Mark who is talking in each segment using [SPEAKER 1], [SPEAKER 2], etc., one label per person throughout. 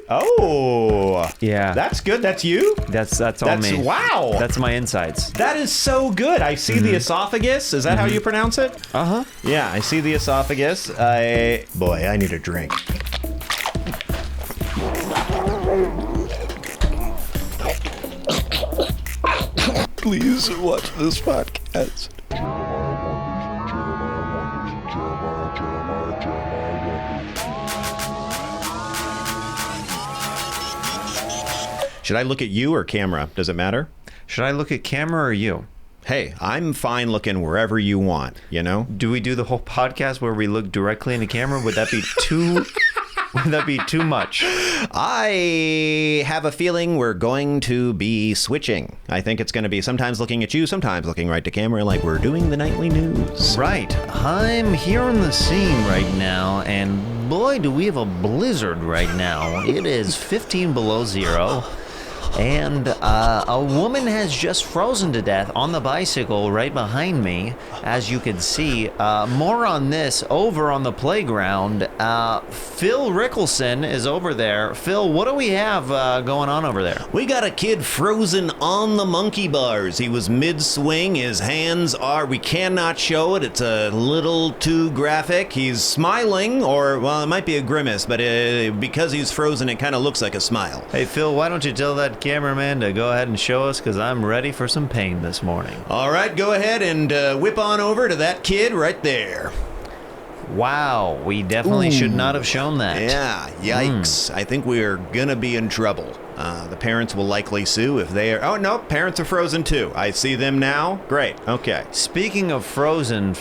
[SPEAKER 1] Oh.
[SPEAKER 2] Yeah.
[SPEAKER 1] That's good. That's you?
[SPEAKER 2] That's all me.
[SPEAKER 1] Wow.
[SPEAKER 2] That's my insides.
[SPEAKER 1] That is so good. I see the esophagus. Is that how you pronounce it?
[SPEAKER 2] Uh-huh.
[SPEAKER 1] Yeah, I see the esophagus. Boy, I need a drink. Please watch this podcast. Should I look at you or camera? Does it matter?
[SPEAKER 2] Should I look at camera or you?
[SPEAKER 1] Hey, I'm fine looking wherever you want, you know?
[SPEAKER 2] Do we do the whole podcast where we look directly in the camera? Would that be too... Would that be too much?
[SPEAKER 1] I have a feeling we're going to be switching. I think it's going to be sometimes looking at you, sometimes looking right to camera like we're doing the nightly news.
[SPEAKER 2] Right. I'm here on the scene right now, and boy, do we have a blizzard right now. It is 15 below zero. And a woman has just frozen to death on the bicycle right behind me, as you can see. More on this over on the playground. Phil Rickelson is over there. Phil, what do we have going on over there?
[SPEAKER 1] We got a kid frozen on the monkey bars. He was mid-swing. His hands are, we cannot show it. It's a little too graphic. He's smiling, or, well, it might be a grimace, but because he's frozen, it kind of looks like a smile.
[SPEAKER 2] Hey, Phil, why don't you tell that cameraman to go ahead and show us, because I'm ready for some pain this morning.
[SPEAKER 1] All right, go ahead and whip on over to that kid right there.
[SPEAKER 2] Wow, we definitely should not have shown that.
[SPEAKER 1] Yeah, yikes. I think we're gonna be in trouble. The parents will likely sue if they are... Oh, no, parents are frozen too. I see them now. Great, okay.
[SPEAKER 2] Speaking of Frozen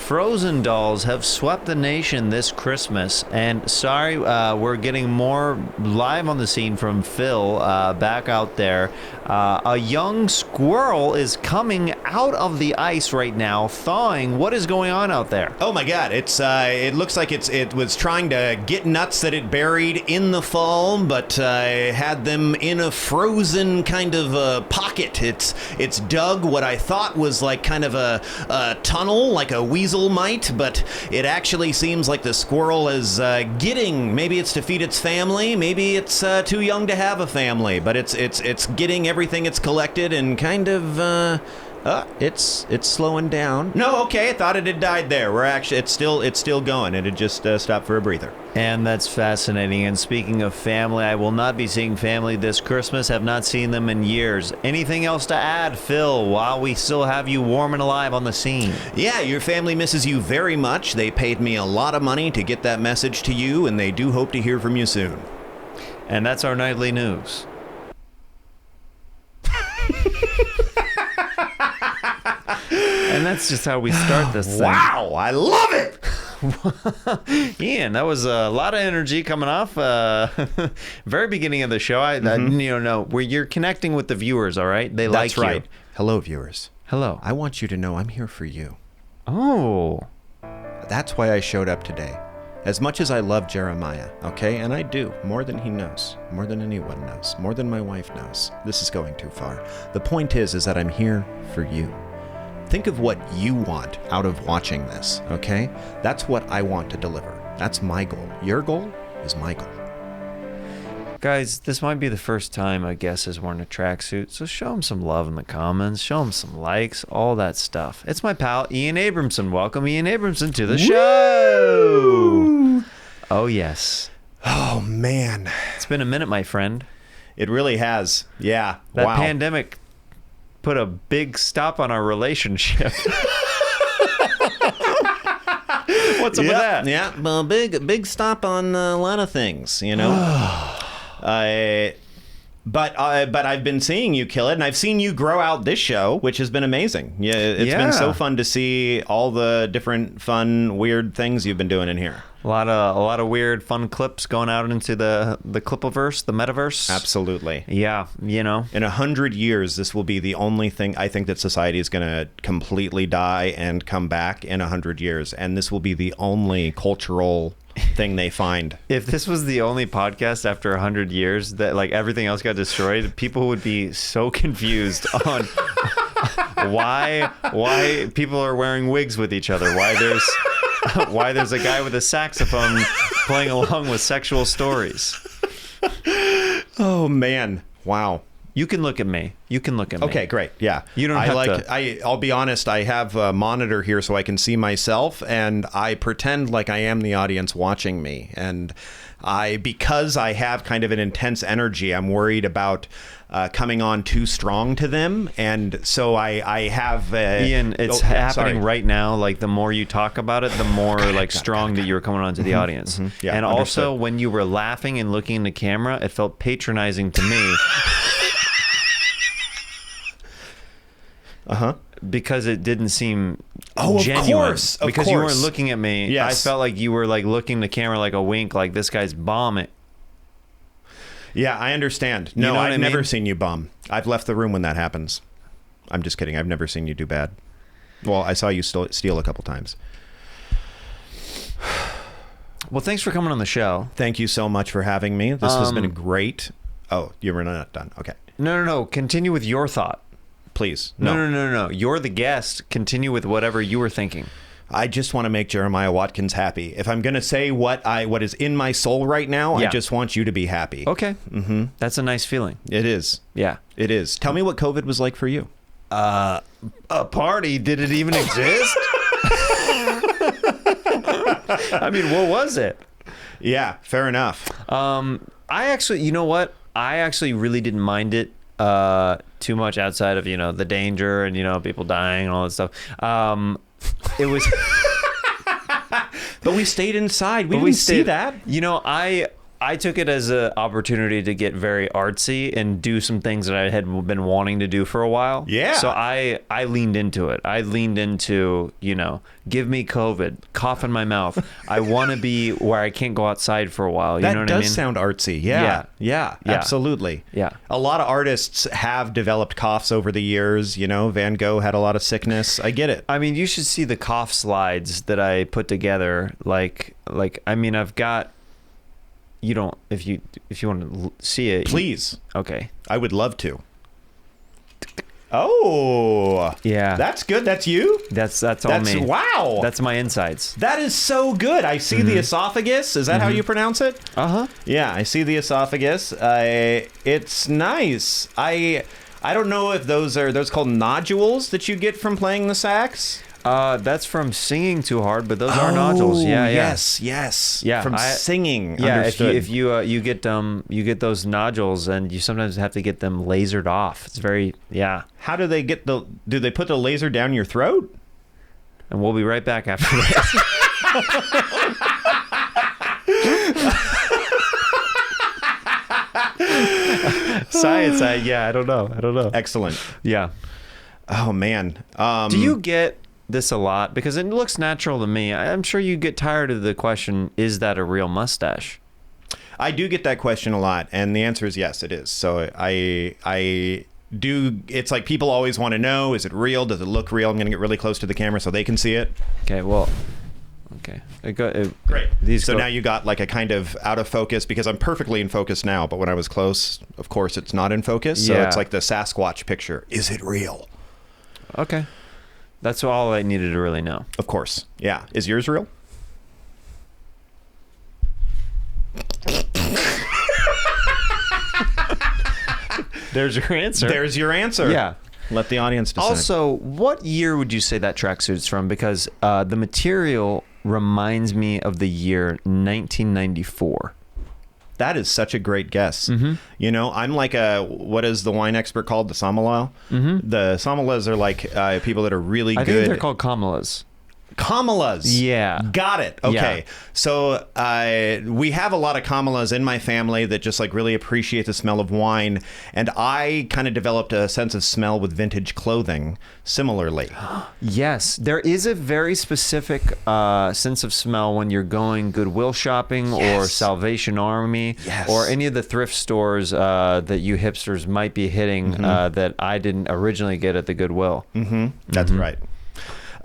[SPEAKER 2] dolls have swept the nation this Christmas. And sorry, we're getting more live on the scene from Phil back out there. A young squirrel is coming out of the ice right now, thawing. What is going on out there?
[SPEAKER 1] Oh my God, it looks like it was trying to get nuts that it buried in the fall, but had them in a frozen kind of pocket. It's dug what I thought was like kind of a tunnel, like a weasel might, but it actually seems like the squirrel is maybe it's to feed its family, maybe it's too young to have a family, but it's getting everything it's collected and kind of it's slowing down. No, okay, I thought it had died there. It's still going. It had just stopped for a breather.
[SPEAKER 2] And that's fascinating. And speaking of family, I will not be seeing family this Christmas. Have not seen them in years. Anything else to add, Phil, while we still have you warm and alive on the scene?
[SPEAKER 1] Yeah, your family misses you very much. They paid me a lot of money to get that message to you, and they do hope to hear from you soon.
[SPEAKER 2] And that's our nightly news. And that's just how we start this thing.
[SPEAKER 1] Wow, I love it!
[SPEAKER 2] Ian, that was a lot of energy coming off. Very beginning of the show. Where you're connecting with the viewers, all right? They like you.
[SPEAKER 1] That's right. Hello, viewers.
[SPEAKER 2] Hello.
[SPEAKER 1] I want you to know I'm here for you.
[SPEAKER 2] Oh.
[SPEAKER 1] That's why I showed up today. As much as I love Jeremiah, okay? And I do, more than he knows, more than anyone knows, more than my wife knows. This is going too far. The point is that I'm here for you. Think of what you want out of watching this, okay? That's what I want to deliver. That's my goal. Your goal is my goal.
[SPEAKER 2] Guys, this might be the first time a guest is wearing a tracksuit, so show him some love in the comments, show him some likes, all that stuff. It's my pal, Ian Abramson. Welcome, Ian Abramson, to the show. Oh, yes.
[SPEAKER 1] Oh, man.
[SPEAKER 2] It's been a minute, my friend.
[SPEAKER 1] It really has. Yeah.
[SPEAKER 2] That
[SPEAKER 1] wow.
[SPEAKER 2] pandemic put a big stop on our relationship. What's up with that?
[SPEAKER 1] Yeah, well, big stop on a lot of things, you know. But I've been seeing you kill it, and I've seen you grow out this show, which has been amazing. Yeah, it's been so fun to see all the different fun, weird things you've been doing in here.
[SPEAKER 2] A lot of weird, fun clips going out into the Clipiverse, the metaverse.
[SPEAKER 1] Absolutely.
[SPEAKER 2] Yeah, you know.
[SPEAKER 1] In 100 years, this will be the only thing I think that society is going to completely die and come back in 100 years, and this will be the only cultural thing they find.
[SPEAKER 2] If this was the only podcast after 100 years that like everything else got destroyed, people would be so confused on why people are wearing wigs with each other, why there's a guy with a saxophone playing along with sexual stories.
[SPEAKER 1] Oh man. Wow.
[SPEAKER 2] You can look at me. You can look at me.
[SPEAKER 1] Okay, great. Yeah.
[SPEAKER 2] You don't have to.
[SPEAKER 1] I'll be honest, I have a monitor here so I can see myself, and I pretend like I am the audience watching me. And because I have kind of an intense energy, I'm worried about coming on too strong to them. And so I have...
[SPEAKER 2] Ian, it's happening right now. Like, the more you talk about it, the more strong that you're coming onto the audience.
[SPEAKER 1] Yeah,
[SPEAKER 2] and
[SPEAKER 1] understood.
[SPEAKER 2] also, when you were laughing and looking in the camera, it felt patronizing to me. Because it didn't seem genuine.
[SPEAKER 1] Of
[SPEAKER 2] because
[SPEAKER 1] course.
[SPEAKER 2] you weren't looking at me.
[SPEAKER 1] Yes.
[SPEAKER 2] I felt like you were like looking the camera like a wink, like this guy's bombing.
[SPEAKER 1] Yeah, I understand. No,
[SPEAKER 2] You know what
[SPEAKER 1] I've
[SPEAKER 2] I
[SPEAKER 1] never
[SPEAKER 2] mean?
[SPEAKER 1] seen you bomb. I've left the room when that happens. I'm just kidding. I've never seen you do bad. Well, I saw you steal a couple times.
[SPEAKER 2] Well, thanks for coming on the show.
[SPEAKER 1] Thank you so much for having me. This has been great. Oh, you were not done. Okay.
[SPEAKER 2] No. Continue with your thought.
[SPEAKER 1] Please.
[SPEAKER 2] No. You're the guest. Continue with whatever you were thinking.
[SPEAKER 1] I just want to make Jeremiah Watkins happy. If I'm going to say what is in my soul right now, I just want you to be happy.
[SPEAKER 2] Okay. That's a nice feeling.
[SPEAKER 1] It is.
[SPEAKER 2] Yeah.
[SPEAKER 1] It is. Tell me what COVID was like for you.
[SPEAKER 2] A party? Did it even exist? I mean, what was it?
[SPEAKER 1] Yeah, fair enough.
[SPEAKER 2] I actually, you know what? I actually really didn't mind it too much outside of, the danger and, people dying and all that stuff. It was...
[SPEAKER 1] But we stayed inside. We didn't see that.
[SPEAKER 2] I took it as an opportunity to get very artsy and do some things that I had been wanting to do for a while.
[SPEAKER 1] Yeah.
[SPEAKER 2] So I leaned into it. I leaned into, give me COVID, cough in my mouth. I want to be where I can't go outside for a while. You know what I mean?
[SPEAKER 1] That does sound artsy. Yeah, absolutely.
[SPEAKER 2] Yeah.
[SPEAKER 1] A lot of artists have developed coughs over the years. Van Gogh had a lot of sickness. I get it.
[SPEAKER 2] I mean, you should see the cough slides that I put together. I've got... You don't, if you want to see it.
[SPEAKER 1] Please.
[SPEAKER 2] Okay.
[SPEAKER 1] I would love to. Oh.
[SPEAKER 2] Yeah.
[SPEAKER 1] That's good. That's you?
[SPEAKER 2] That's all me.
[SPEAKER 1] Wow.
[SPEAKER 2] That's my insides.
[SPEAKER 1] That is so good. I see the esophagus. Is that how you pronounce it?
[SPEAKER 2] Uh-huh.
[SPEAKER 1] Yeah, I see the esophagus. It's nice. I don't know if those called nodules that you get from playing the sax.
[SPEAKER 2] That's from singing too hard, but those are nodules. Yeah.
[SPEAKER 1] Yes. Yeah. From singing.
[SPEAKER 2] Yeah.
[SPEAKER 1] Understood.
[SPEAKER 2] If you get those nodules, and you sometimes have to get them lasered off. It's very
[SPEAKER 1] How do they get do they put the laser down your throat?
[SPEAKER 2] And we'll be right back after this. Science. I don't know.
[SPEAKER 1] Excellent.
[SPEAKER 2] Yeah.
[SPEAKER 1] Oh man.
[SPEAKER 2] Do you get this a lot? Because it looks natural to me. I'm sure you get tired of the question, is that a real mustache?
[SPEAKER 1] I do get that question a lot, and the answer is yes, it is. So I do. It's like people always want to know, is it real? Does it look real? I'm going to get really close to the camera so they can see it.
[SPEAKER 2] Okay, well, okay.
[SPEAKER 1] Great. Now you got like a kind of out of focus, because I'm perfectly in focus now, but when I was close, of course, it's not in focus. So it's like the Sasquatch picture. Is it real?
[SPEAKER 2] Okay. That's all I needed to really know.
[SPEAKER 1] Of course. Yeah. Is yours real?
[SPEAKER 2] There's your answer.
[SPEAKER 1] There's your answer.
[SPEAKER 2] Yeah.
[SPEAKER 1] Let the audience decide.
[SPEAKER 2] Also, what year would you say that tracksuit's from? Because the material reminds me of the year 1994.
[SPEAKER 1] That is such a great guess.
[SPEAKER 2] Mm-hmm.
[SPEAKER 1] I'm like what is the wine expert called? The sommelier?
[SPEAKER 2] Mm-hmm.
[SPEAKER 1] The sommeliers are like people that are really good.
[SPEAKER 2] I think they're called Kamalas.
[SPEAKER 1] Kamalas.
[SPEAKER 2] Yeah.
[SPEAKER 1] Got it. Okay.
[SPEAKER 2] Yeah.
[SPEAKER 1] So we have a lot of Kamalas in my family that just like really appreciate the smell of wine. And I kind of developed a sense of smell with vintage clothing similarly.
[SPEAKER 2] Yes. There is a very specific sense of smell when you're going Goodwill shopping or Salvation Army or any of the thrift stores that you hipsters might be hitting that I didn't originally get at the Goodwill.
[SPEAKER 1] That's right.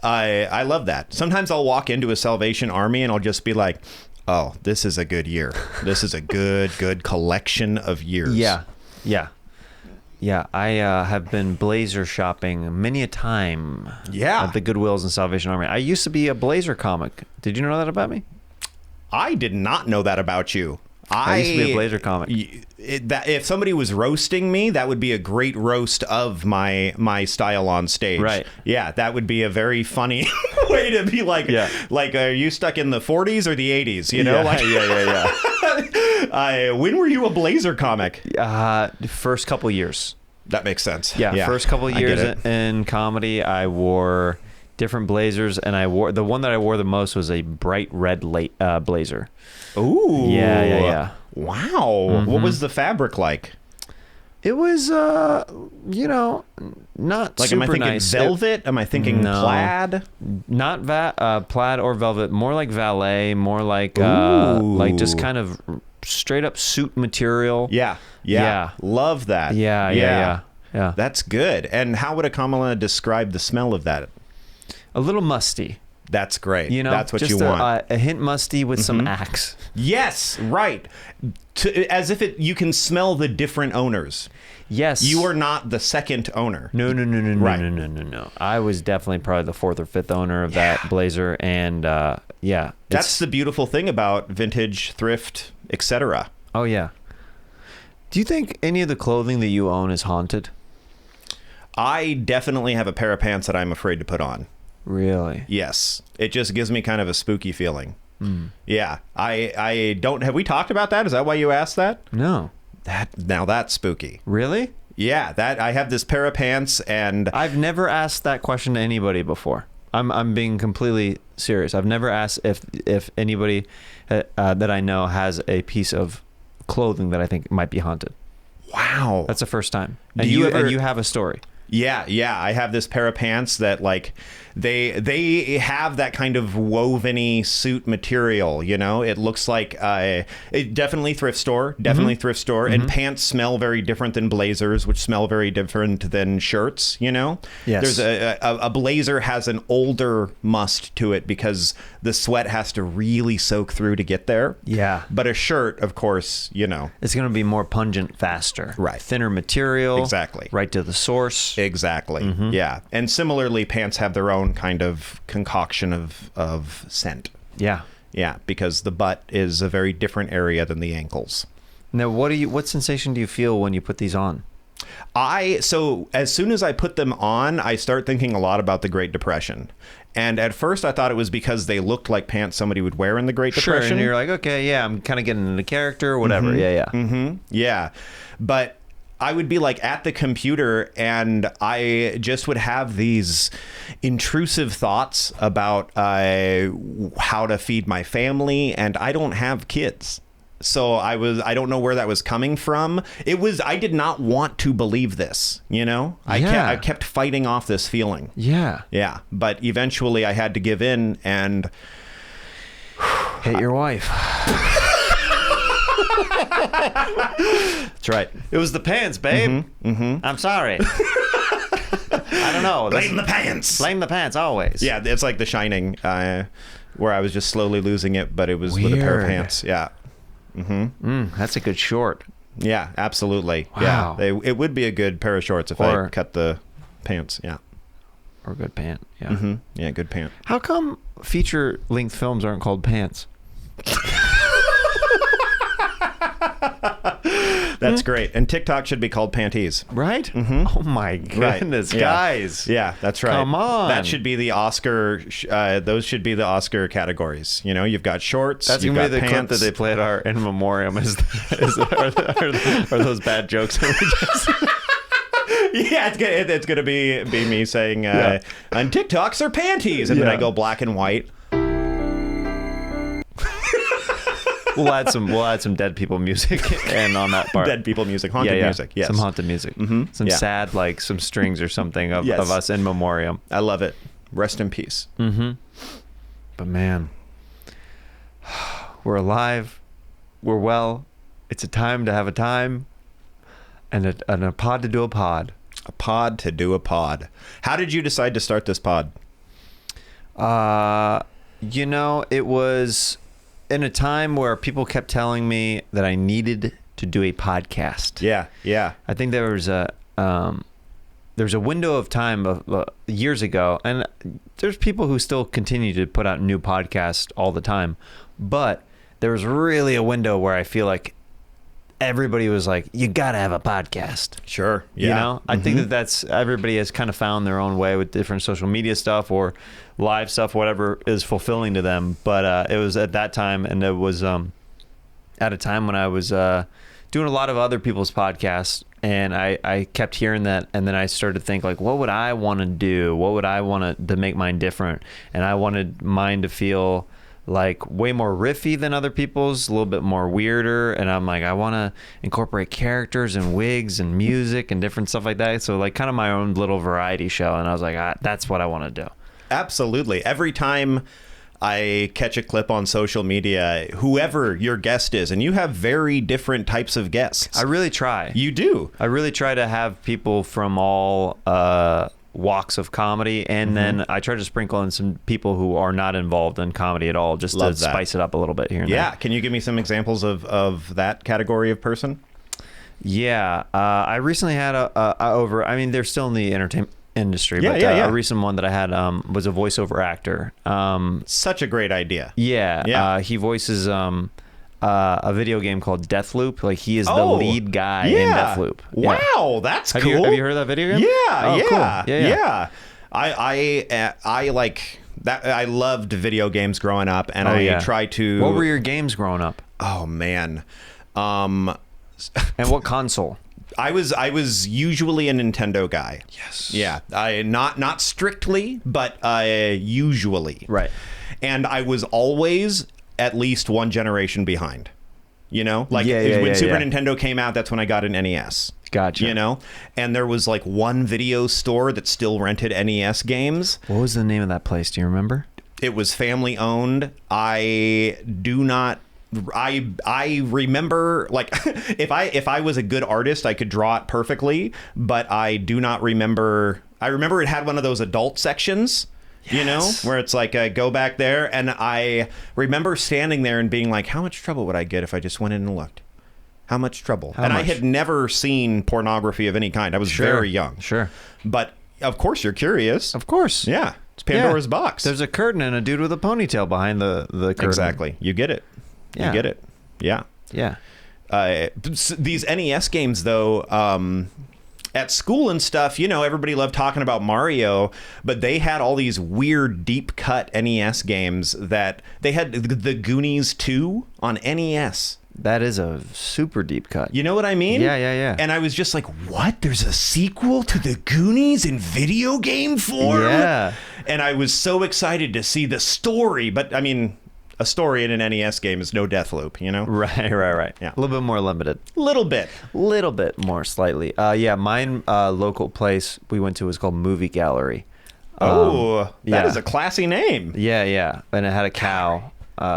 [SPEAKER 1] I love that. Sometimes I'll walk into a Salvation Army and I'll just be like, oh, this is a good year. This is a good collection of years.
[SPEAKER 2] Yeah. I have been blazer shopping many a time at the Goodwills and Salvation Army. I used to be a blazer comic. Did you know that about me?
[SPEAKER 1] I did not know that about you.
[SPEAKER 2] I used to be a blazer comic.
[SPEAKER 1] If somebody was roasting me, that would be a great roast of my style on stage.
[SPEAKER 2] Right.
[SPEAKER 1] Yeah, that would be a very funny way to be like, are you stuck in the 40s or the 80s? You know, when were you a blazer comic?
[SPEAKER 2] First couple years.
[SPEAKER 1] That makes sense.
[SPEAKER 2] Yeah, first couple of years in comedy, I wore different blazers, and the one that I wore the most was a bright red blazer.
[SPEAKER 1] Ooh.
[SPEAKER 2] Yeah.
[SPEAKER 1] Wow. Mm-hmm. What was the fabric like?
[SPEAKER 2] It was, not
[SPEAKER 1] like,
[SPEAKER 2] super
[SPEAKER 1] am I thinking
[SPEAKER 2] nice.
[SPEAKER 1] velvet? Am I thinking plaid?
[SPEAKER 2] Not plaid or velvet. More like valet. More like just kind of straight up suit material.
[SPEAKER 1] Yeah. Love that.
[SPEAKER 2] Yeah.
[SPEAKER 1] That's good. And how would a Kamala describe the smell of that?
[SPEAKER 2] A little musty.
[SPEAKER 1] That's great. That's what
[SPEAKER 2] just
[SPEAKER 1] you want.
[SPEAKER 2] A hint musty with some Axe.
[SPEAKER 1] Yes, right. As if you can smell the different owners.
[SPEAKER 2] Yes.
[SPEAKER 1] You are not the second owner.
[SPEAKER 2] No. No. I was definitely probably the fourth or fifth owner of that blazer, and
[SPEAKER 1] that's the beautiful thing about vintage, thrift, etc.
[SPEAKER 2] Oh yeah. Do you think any of the clothing that you own is haunted?
[SPEAKER 1] I definitely have a pair of pants that I'm afraid to put on.
[SPEAKER 2] Really?
[SPEAKER 1] Yes. It just gives me kind of a spooky feeling. Yeah. I don't... Have we talked about that? Is that why you asked that?
[SPEAKER 2] No.
[SPEAKER 1] Now that's spooky.
[SPEAKER 2] Really?
[SPEAKER 1] Yeah. I have this pair of pants, and...
[SPEAKER 2] I've never asked that question to anybody before. I'm being completely serious. I've never asked if anybody that I know has a piece of clothing that I think might be haunted.
[SPEAKER 1] Wow.
[SPEAKER 2] That's the first time. And you have a story.
[SPEAKER 1] Yeah. I have this pair of pants that, like, they have that kind of woven-y suit material, It looks like definitely thrift store, and pants smell very different than blazers, which smell very different than shirts, Yes. There's a blazer has an older must to it because the sweat has to really soak through to get there.
[SPEAKER 2] Yeah.
[SPEAKER 1] But a shirt, of course,
[SPEAKER 2] It's going to be more pungent faster.
[SPEAKER 1] Right.
[SPEAKER 2] Thinner material.
[SPEAKER 1] Exactly.
[SPEAKER 2] Right to the source.
[SPEAKER 1] Exactly. Yeah. And similarly, pants have their own kind of concoction of scent.
[SPEAKER 2] Yeah.
[SPEAKER 1] Yeah, because the butt is a very different area than the ankles.
[SPEAKER 2] Now, what sensation do you feel when you put these on?
[SPEAKER 1] So as soon as I put them on, I start thinking a lot about the Great Depression. And at first I thought it was because they looked like pants somebody would wear in the Great Depression.
[SPEAKER 2] Sure, and you're like, okay, yeah, I'm kind of getting into character or whatever.
[SPEAKER 1] Yeah. But I would be like at the computer, and I just would have these intrusive thoughts about how to feed my family, and I don't have kids. So I don't know where that was coming from. I did not want to believe this, I kept fighting off this feeling. Yeah. But eventually I had to give in and
[SPEAKER 2] hit your wife.
[SPEAKER 1] That's right.
[SPEAKER 2] It was the pants, babe. I'm sorry. I don't know.
[SPEAKER 1] Blame the pants.
[SPEAKER 2] Blame the pants always.
[SPEAKER 1] Yeah, it's like The Shining, where I was just slowly losing it, but it was with a pair of pants. Yeah.
[SPEAKER 2] That's a good short.
[SPEAKER 1] Yeah, absolutely.
[SPEAKER 2] Wow.
[SPEAKER 1] Yeah, it would be a good pair of shorts if I cut the pants. Yeah.
[SPEAKER 2] Or a good pant. Yeah.
[SPEAKER 1] Yeah, good pant.
[SPEAKER 2] How come feature-length films aren't called pants?
[SPEAKER 1] That's great. And TikTok should be called panties.
[SPEAKER 2] Right? Oh my goodness, guys.
[SPEAKER 1] Yeah, that's right.
[SPEAKER 2] Come on.
[SPEAKER 1] That should be the Oscar, those should be the Oscar categories. You've got shorts,
[SPEAKER 2] that's
[SPEAKER 1] you've
[SPEAKER 2] gonna
[SPEAKER 1] got
[SPEAKER 2] be the clip
[SPEAKER 1] pants.
[SPEAKER 2] that they play at our in memoriam are those bad jokes that we just...
[SPEAKER 1] Yeah, it's gonna be me saying, and TikToks are panties, and then I go black and white.
[SPEAKER 2] We'll add some dead people music and on that part.
[SPEAKER 1] Dead people music, haunted music. Yes,
[SPEAKER 2] some haunted music. Some sad, like some strings or something of us in memoriam.
[SPEAKER 1] I love it. Rest in peace.
[SPEAKER 2] But man, we're alive. We're well. It's a time to have a time, and a pod to do a pod.
[SPEAKER 1] A pod to do a pod. How did you decide to start this pod?
[SPEAKER 2] It was in a time where people kept telling me that I needed to do a podcast.
[SPEAKER 1] Yeah.
[SPEAKER 2] I think there was a window of time of years ago, and there's people who still continue to put out new podcasts all the time, but there was really a window where I feel like everybody was like, you gotta have a podcast.
[SPEAKER 1] Sure. Yeah.
[SPEAKER 2] You know, I think that's everybody has kind of found their own way with different social media stuff or live stuff, whatever is fulfilling to them. But it was at that time, and it was at a time when I was doing a lot of other people's podcasts, and I kept hearing that, and then I started to think like, what would I want to do? What would I want to make mine different? And I wanted mine to feel like way more riffy than other people's, a little bit more weirder, and I'm like, I want to incorporate characters and wigs and music and different stuff like that, so like kind of my own little variety show. And I was like, that's what I want to do.
[SPEAKER 1] Absolutely. Every time I catch a clip on social media, whoever your guest is, and you have very different types of guests.
[SPEAKER 2] I really try.
[SPEAKER 1] You do.
[SPEAKER 2] I really try to have people from all walks of comedy, and then I try to sprinkle in some people who are not involved in comedy at all, just to spice it up a little bit here and there.
[SPEAKER 1] Can you give me some examples of that category of person?
[SPEAKER 2] Yeah, I recently had they're still in the entertainment industry, but a recent one that I had was a voiceover actor.
[SPEAKER 1] Such a great idea.
[SPEAKER 2] He voices a video game called Deathloop. Like, he is the lead guy in Deathloop.
[SPEAKER 1] Wow, that's cool.
[SPEAKER 2] Have you heard of that video game?
[SPEAKER 1] Yeah. I like that. I loved video games growing up, and I try to.
[SPEAKER 2] What were your games growing up?
[SPEAKER 1] Oh man.
[SPEAKER 2] And what console?
[SPEAKER 1] I was usually a Nintendo guy.
[SPEAKER 2] Yes.
[SPEAKER 1] Yeah. Not strictly, but usually.
[SPEAKER 2] Right.
[SPEAKER 1] And I was always at least one generation behind. You know? Like when Super Nintendo came out, that's when I got an NES.
[SPEAKER 2] Gotcha.
[SPEAKER 1] You know? And there was like one video store that still rented NES games.
[SPEAKER 2] What was the name of that place? Do you remember?
[SPEAKER 1] It was family owned. I remember, like, if I was a good artist, I could draw it perfectly, but I do not remember. I remember it had one of those adult sections, you know, where it's like, go back there. And I remember standing there and being like, how much trouble would I get if I just went in and looked? How much trouble? I had never seen pornography of any kind. I was very young.
[SPEAKER 2] Sure.
[SPEAKER 1] But of course you're curious.
[SPEAKER 2] Of course.
[SPEAKER 1] Yeah. It's Pandora's box.
[SPEAKER 2] There's a curtain and a dude with a ponytail behind the curtain.
[SPEAKER 1] Exactly. You get it.
[SPEAKER 2] Yeah.
[SPEAKER 1] You get it. Yeah.
[SPEAKER 2] Yeah.
[SPEAKER 1] These NES games, though, at school and stuff, you know, everybody loved talking about Mario, but they had all these weird deep cut NES games that they had the Goonies 2 on NES.
[SPEAKER 2] That is a super deep cut.
[SPEAKER 1] You know what I mean?
[SPEAKER 2] Yeah.
[SPEAKER 1] And I was just like, what? There's a sequel to the Goonies in video game form?
[SPEAKER 2] Yeah.
[SPEAKER 1] And I was so excited to see the story, but I mean, a story in an NES game is no Deathloop, you know?
[SPEAKER 2] Right. Yeah. A little bit more limited.
[SPEAKER 1] Little bit
[SPEAKER 2] more slightly. Mine local place we went to was called Movie Gallery.
[SPEAKER 1] That is a classy name.
[SPEAKER 2] Yeah. And it had a cow.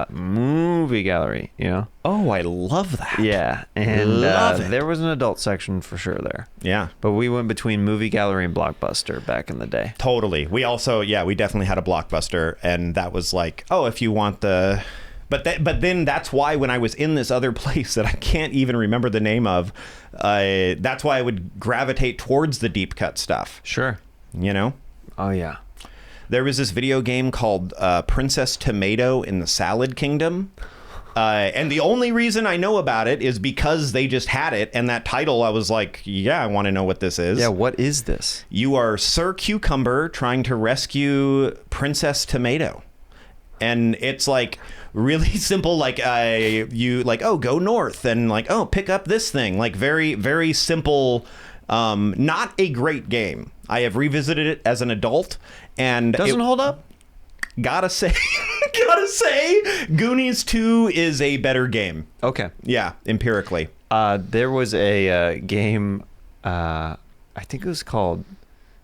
[SPEAKER 2] Movie Gallery, you know?
[SPEAKER 1] Oh, I love that.
[SPEAKER 2] Yeah. And
[SPEAKER 1] love it.
[SPEAKER 2] There was an adult section for sure there.
[SPEAKER 1] Yeah.
[SPEAKER 2] But we went between Movie Gallery and Blockbuster back in the day.
[SPEAKER 1] Totally. We also, we definitely had a Blockbuster, and that was like, oh, if you want the... But then that's why when I was in this other place that I can't even remember the name of, that's why I would gravitate towards the deep cut stuff.
[SPEAKER 2] Sure.
[SPEAKER 1] You know?
[SPEAKER 2] Oh, yeah.
[SPEAKER 1] There was this video game called Princess Tomato in the Salad Kingdom. And the only reason I know about it is because they just had it. And that title, I was like, I want to know what this is.
[SPEAKER 2] Yeah, what is this?
[SPEAKER 1] You are Sir Cucumber trying to rescue Princess Tomato. And it's like really simple, like you like, oh, go north and like, oh, pick up this thing. Like very, very simple. Not a great game. I have revisited it as an adult, and
[SPEAKER 2] doesn't hold up.
[SPEAKER 1] Gotta say, Goonies 2 is a better game.
[SPEAKER 2] Okay.
[SPEAKER 1] Yeah, empirically.
[SPEAKER 2] There was a game, I think it was called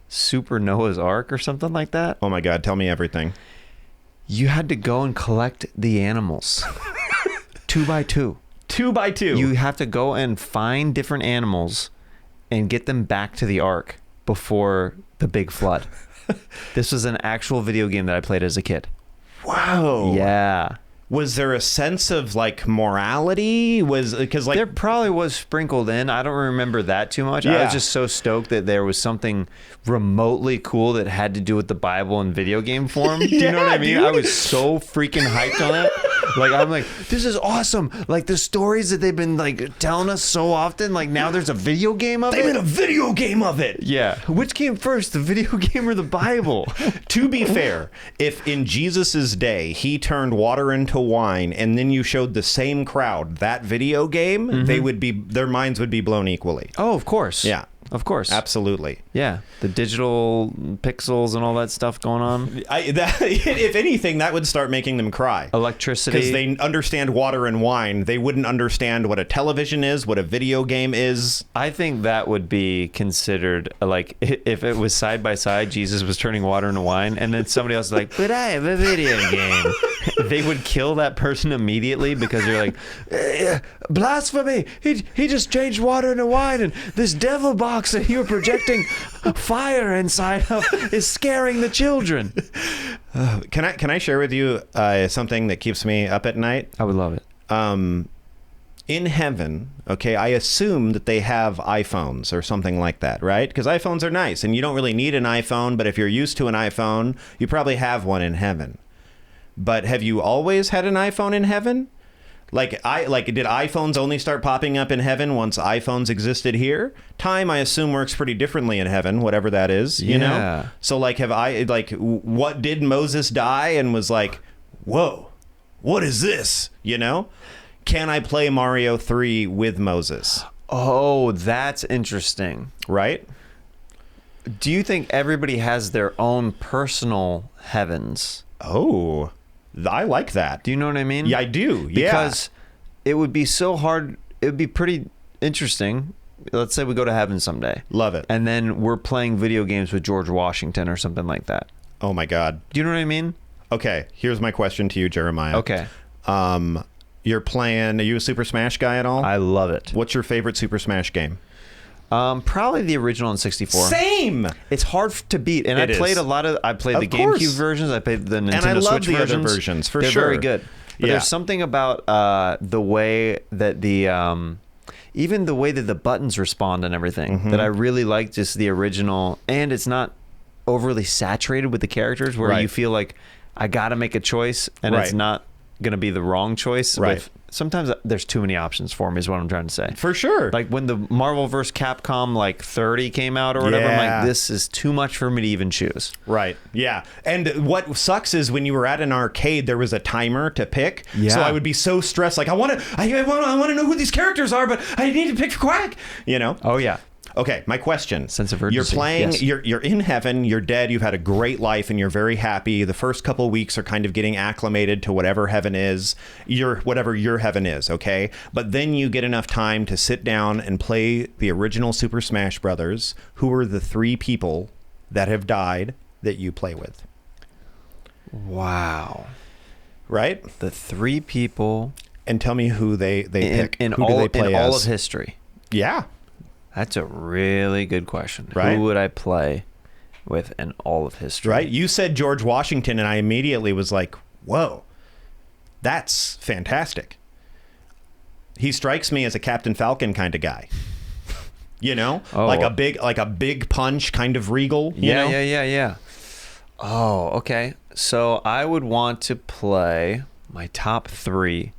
[SPEAKER 2] Super Noah's Ark or something like that.
[SPEAKER 1] Oh my God, tell me everything.
[SPEAKER 2] You had to go and collect the animals. 2 by 2.
[SPEAKER 1] 2 by 2.
[SPEAKER 2] You have to go and find different animals and get them back to the Ark before the big flood. This was an actual video game that I played as a kid.
[SPEAKER 1] Wow.
[SPEAKER 2] Yeah.
[SPEAKER 1] Was there a sense of like morality? Because like
[SPEAKER 2] there probably was sprinkled in. I don't remember that too much.
[SPEAKER 1] Yeah.
[SPEAKER 2] I was just so stoked that there was something remotely cool that had to do with the Bible in video game form. Do you know what I mean?
[SPEAKER 1] Dude.
[SPEAKER 2] I was so freaking hyped on it. Like, I'm like, this is awesome. Like, the stories that they've been, like, telling us so often, like, now there's a video game of it.
[SPEAKER 1] They made a video game of it.
[SPEAKER 2] Yeah. Which came first, the video game or the Bible?
[SPEAKER 1] To be fair, if in Jesus's day he turned water into wine and then you showed the same crowd that video game, their minds would be blown equally.
[SPEAKER 2] Oh, of course.
[SPEAKER 1] Yeah.
[SPEAKER 2] Of course.
[SPEAKER 1] Absolutely.
[SPEAKER 2] Yeah. The digital pixels and all that stuff going on.
[SPEAKER 1] If anything, that would start making them cry.
[SPEAKER 2] Electricity.
[SPEAKER 1] Because they understand water and wine. They wouldn't understand what a television is, what a video game is.
[SPEAKER 2] I think that would be considered, like, if it was side by side, Jesus was turning water into wine, and then somebody else is like, but I have a video game. They would kill that person immediately because they're like, blasphemy. He just changed water into wine, and this devil box that you're projecting fire inside of is scaring the children.
[SPEAKER 1] Can I share with you something that keeps me up at night?
[SPEAKER 2] I would love it.
[SPEAKER 1] In heaven, okay, I assume that they have iPhones or something like that, right? Because iPhones are nice, and you don't really need an iPhone, but if you're used to an iPhone, you probably have one in heaven. But have you always had an iPhone in heaven? Did iPhones only start popping up in heaven once iPhones existed here? Time, I assume, works pretty differently in heaven, whatever that is, you know? So, what did Moses die and was like, whoa, what is this, you know? Can I play Mario 3 with Moses?
[SPEAKER 2] Oh, that's interesting.
[SPEAKER 1] Right?
[SPEAKER 2] Do you think everybody has their own personal heavens?
[SPEAKER 1] Oh, I like that.
[SPEAKER 2] Do you know what I mean?
[SPEAKER 1] Yeah, I do.
[SPEAKER 2] Because it would be so hard. It would be pretty interesting. Let's say we go to heaven someday.
[SPEAKER 1] Love it.
[SPEAKER 2] And then we're playing video games with George Washington or something like that.
[SPEAKER 1] Oh, my God.
[SPEAKER 2] Do you know what I mean?
[SPEAKER 1] Okay, here's my question to you, Jeremiah.
[SPEAKER 2] Okay.
[SPEAKER 1] Are you a Super Smash guy at all?
[SPEAKER 2] I love it.
[SPEAKER 1] What's your favorite Super Smash game?
[SPEAKER 2] Probably the original in 64.
[SPEAKER 1] Same.
[SPEAKER 2] It's hard to beat, and I played the GameCube versions. I played the Nintendo
[SPEAKER 1] and I love
[SPEAKER 2] Switch
[SPEAKER 1] the
[SPEAKER 2] versions.
[SPEAKER 1] other versions for
[SPEAKER 2] They're
[SPEAKER 1] sure.
[SPEAKER 2] very good. But there's something about the way that even the way that the buttons respond and everything that I really like. Just the original, and it's not overly saturated with the characters, where you feel like I got to make a choice, and it's not going to be the wrong choice.
[SPEAKER 1] Right.
[SPEAKER 2] Sometimes there's too many options for me, is what I'm trying to say.
[SPEAKER 1] For sure.
[SPEAKER 2] Like when the Marvel vs. Capcom 30 came out or whatever, I'm like, this is too much for me to even choose.
[SPEAKER 1] Right. Yeah. And what sucks is when you were at an arcade, there was a timer to pick.
[SPEAKER 2] Yeah.
[SPEAKER 1] So I would be so stressed. Like, I want to know who these characters are, but I need to pick Quack. You know?
[SPEAKER 2] Oh, yeah.
[SPEAKER 1] Okay, my question.
[SPEAKER 2] Sense of urgency.
[SPEAKER 1] You're playing,
[SPEAKER 2] yes.
[SPEAKER 1] you're in heaven, you're dead, you've had a great life, and you're very happy. The first couple of weeks are kind of getting acclimated to whatever heaven is, whatever your heaven is, okay? But then you get enough time to sit down and play the original Super Smash Brothers. Who are the 3 people that have died that you play with?
[SPEAKER 2] Wow.
[SPEAKER 1] Right?
[SPEAKER 2] The 3 people.
[SPEAKER 1] And tell me who they pick.
[SPEAKER 2] In
[SPEAKER 1] who do they play
[SPEAKER 2] all
[SPEAKER 1] as?
[SPEAKER 2] of history.
[SPEAKER 1] Yeah.
[SPEAKER 2] That's a really good question.
[SPEAKER 1] Right?
[SPEAKER 2] Who would I play with in all of history?
[SPEAKER 1] Right? You said George Washington, and I immediately was like, whoa, that's fantastic. He strikes me as a Captain Falcon kind of guy. You know?
[SPEAKER 2] Oh.
[SPEAKER 1] Like a big punch, kind of regal. You know?
[SPEAKER 2] Yeah. Oh, okay. So I would want to play my top 3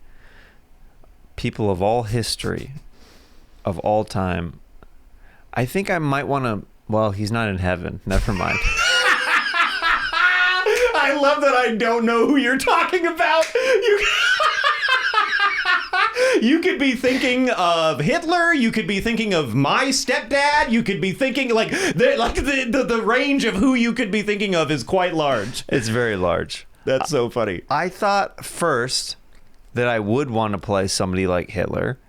[SPEAKER 2] people of all history, of all time. I think I might want to. Well, he's not in heaven. Never mind.
[SPEAKER 1] I love that I don't know who you're talking about. You could be thinking of Hitler. You could be thinking of my stepdad. You could be thinking the range of who you could be thinking of is quite large.
[SPEAKER 2] It's very large.
[SPEAKER 1] That's so funny.
[SPEAKER 2] I thought first that I would want to play somebody like Hitler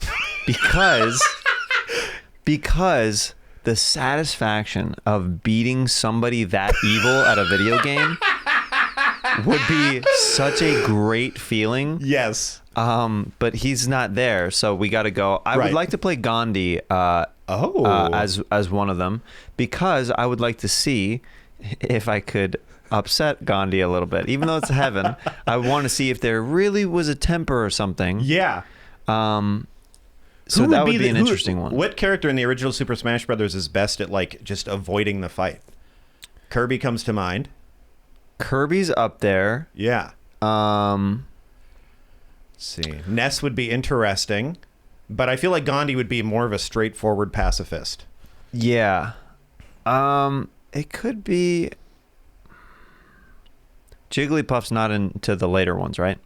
[SPEAKER 2] because the satisfaction of beating somebody that evil at a video game would be such a great feeling.
[SPEAKER 1] Yes.
[SPEAKER 2] But he's not there, so we got to go. I would like to play Gandhi as one of them, because I would like to see if I could upset Gandhi a little bit. Even though it's heaven, I want to see if there really was a temper or something.
[SPEAKER 1] Yeah.
[SPEAKER 2] So that would be an interesting one.
[SPEAKER 1] What character in the original Super Smash Brothers is best at just avoiding the fight? Kirby comes to mind.
[SPEAKER 2] Kirby's up there.
[SPEAKER 1] Yeah. Let's see. Ness would be interesting, but I feel like Gandhi would be more of a straightforward pacifist.
[SPEAKER 2] Yeah. It could be... Jigglypuff's not into the later ones, right?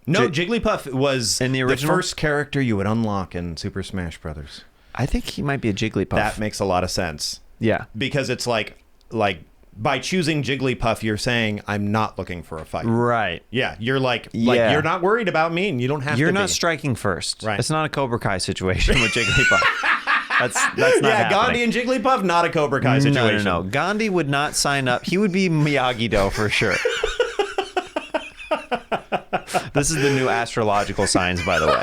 [SPEAKER 1] No, Jigglypuff was
[SPEAKER 2] in the original?
[SPEAKER 1] first character you would unlock in Super Smash Brothers.
[SPEAKER 2] I think he might be a Jigglypuff.
[SPEAKER 1] That makes a lot of sense.
[SPEAKER 2] Yeah.
[SPEAKER 1] Because it's like by choosing Jigglypuff, you're saying, I'm not looking for a fight.
[SPEAKER 2] Right.
[SPEAKER 1] Yeah, you're like
[SPEAKER 2] Yeah.
[SPEAKER 1] you're not worried about me, and you don't have to be.
[SPEAKER 2] You're not striking first.
[SPEAKER 1] Right.
[SPEAKER 2] It's not a Cobra Kai situation with Jigglypuff. That's not
[SPEAKER 1] Yeah,
[SPEAKER 2] happening.
[SPEAKER 1] Gandhi and Jigglypuff, not a Cobra Kai situation.
[SPEAKER 2] No. Gandhi would not sign up. He would be Miyagi-Do for sure. This is the new astrological signs, by the way.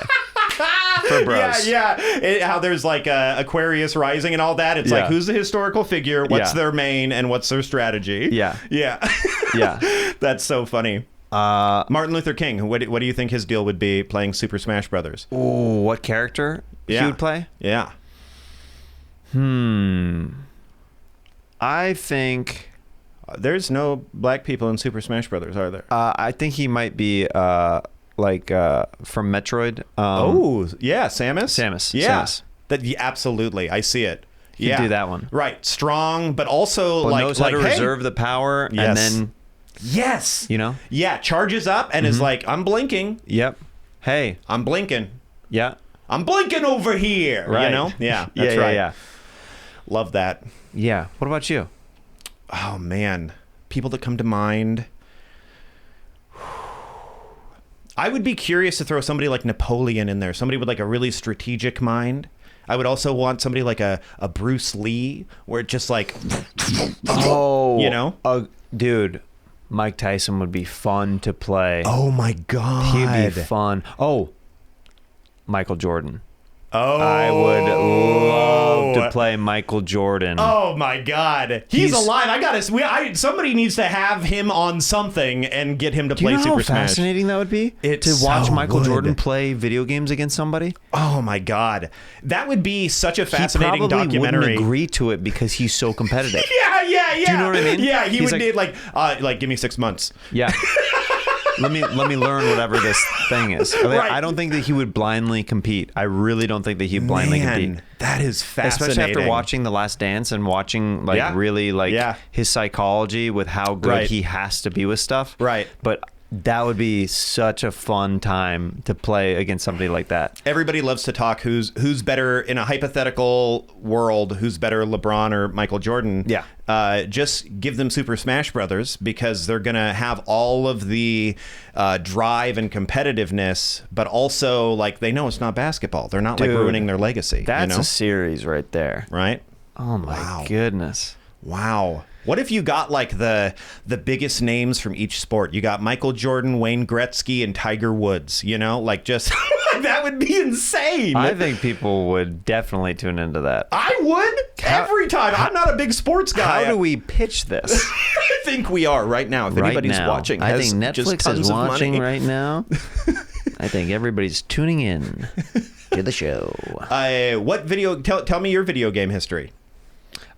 [SPEAKER 2] For bros.
[SPEAKER 1] Yeah. How there's like Aquarius rising and all that. It's like, who's the historical figure? What's their main and what's their strategy?
[SPEAKER 2] Yeah.
[SPEAKER 1] Yeah.
[SPEAKER 2] Yeah.
[SPEAKER 1] That's so funny. Martin Luther King. What do you think his deal would be playing Super Smash Brothers?
[SPEAKER 2] Ooh, what character he would play?
[SPEAKER 1] Yeah.
[SPEAKER 2] I think...
[SPEAKER 1] There's no black people in Super Smash Brothers, are there?
[SPEAKER 2] I think he might be from Metroid.
[SPEAKER 1] Samus?
[SPEAKER 2] Samus.
[SPEAKER 1] Yeah.
[SPEAKER 2] Samus.
[SPEAKER 1] Absolutely. I see it.
[SPEAKER 2] He'd do that one.
[SPEAKER 1] Right. Strong, but also
[SPEAKER 2] knows how to reserve the power and then...
[SPEAKER 1] Yes.
[SPEAKER 2] You know?
[SPEAKER 1] Yeah, charges up and is like, I'm blinking.
[SPEAKER 2] Yep. Hey.
[SPEAKER 1] I'm blinking.
[SPEAKER 2] Yeah.
[SPEAKER 1] I'm blinking over here.
[SPEAKER 2] Right.
[SPEAKER 1] You know? Yeah, that's right.
[SPEAKER 2] Yeah.
[SPEAKER 1] Love that.
[SPEAKER 2] Yeah. What about you?
[SPEAKER 1] Oh, man. People that come to mind. I would be curious to throw somebody like Napoleon in there. Somebody with like a really strategic mind. I would also want somebody like a Bruce Lee, where it just like...
[SPEAKER 2] Oh.
[SPEAKER 1] You know?
[SPEAKER 2] Dude, Mike Tyson would be fun to play.
[SPEAKER 1] Oh, my God.
[SPEAKER 2] He'd be fun. Oh, Michael Jordan.
[SPEAKER 1] Oh,
[SPEAKER 2] I would love to play Michael Jordan.
[SPEAKER 1] Oh my God, he's alive! Somebody needs to have him on something and get him to play Super Smash.
[SPEAKER 2] Do you know how fascinating that would be? To watch Michael Jordan play video games against somebody.
[SPEAKER 1] Oh my God, that would be such a fascinating
[SPEAKER 2] he probably
[SPEAKER 1] documentary.
[SPEAKER 2] Wouldn't agree to it because he's so competitive.
[SPEAKER 1] Yeah.
[SPEAKER 2] Do you know what I mean?
[SPEAKER 1] Yeah, he would need like, give me 6 months.
[SPEAKER 2] Yeah. Let me learn whatever this thing is.
[SPEAKER 1] Right.
[SPEAKER 2] I don't think that he would blindly compete. I really don't think that he'd blindly compete.
[SPEAKER 1] That is fascinating.
[SPEAKER 2] Especially after watching The Last Dance and watching his psychology with how good he has to be with stuff.
[SPEAKER 1] Right.
[SPEAKER 2] But that would be such a fun time to play against somebody like that.
[SPEAKER 1] Everybody loves to talk who's better in a hypothetical world, who's better, LeBron or Michael Jordan.
[SPEAKER 2] Yeah.
[SPEAKER 1] Just give them Super Smash Brothers because they're going to have all of the drive and competitiveness, but also like they know it's not basketball. They're not like ruining their legacy.
[SPEAKER 2] That's a series right there.
[SPEAKER 1] Right?
[SPEAKER 2] Oh my goodness.
[SPEAKER 1] Wow. What if you got like the biggest names from each sport? You got Michael Jordan, Wayne Gretzky, and Tiger Woods, you know, like just that would be insane.
[SPEAKER 2] I think people would definitely tune into that.
[SPEAKER 1] I would every time. I'm not a big sports guy.
[SPEAKER 2] How do we pitch this?
[SPEAKER 1] I think we are right now. If anybody's watching,
[SPEAKER 2] I think Netflix is watching right now. I think everybody's tuning in to the show.
[SPEAKER 1] What video? Tell me your video game history.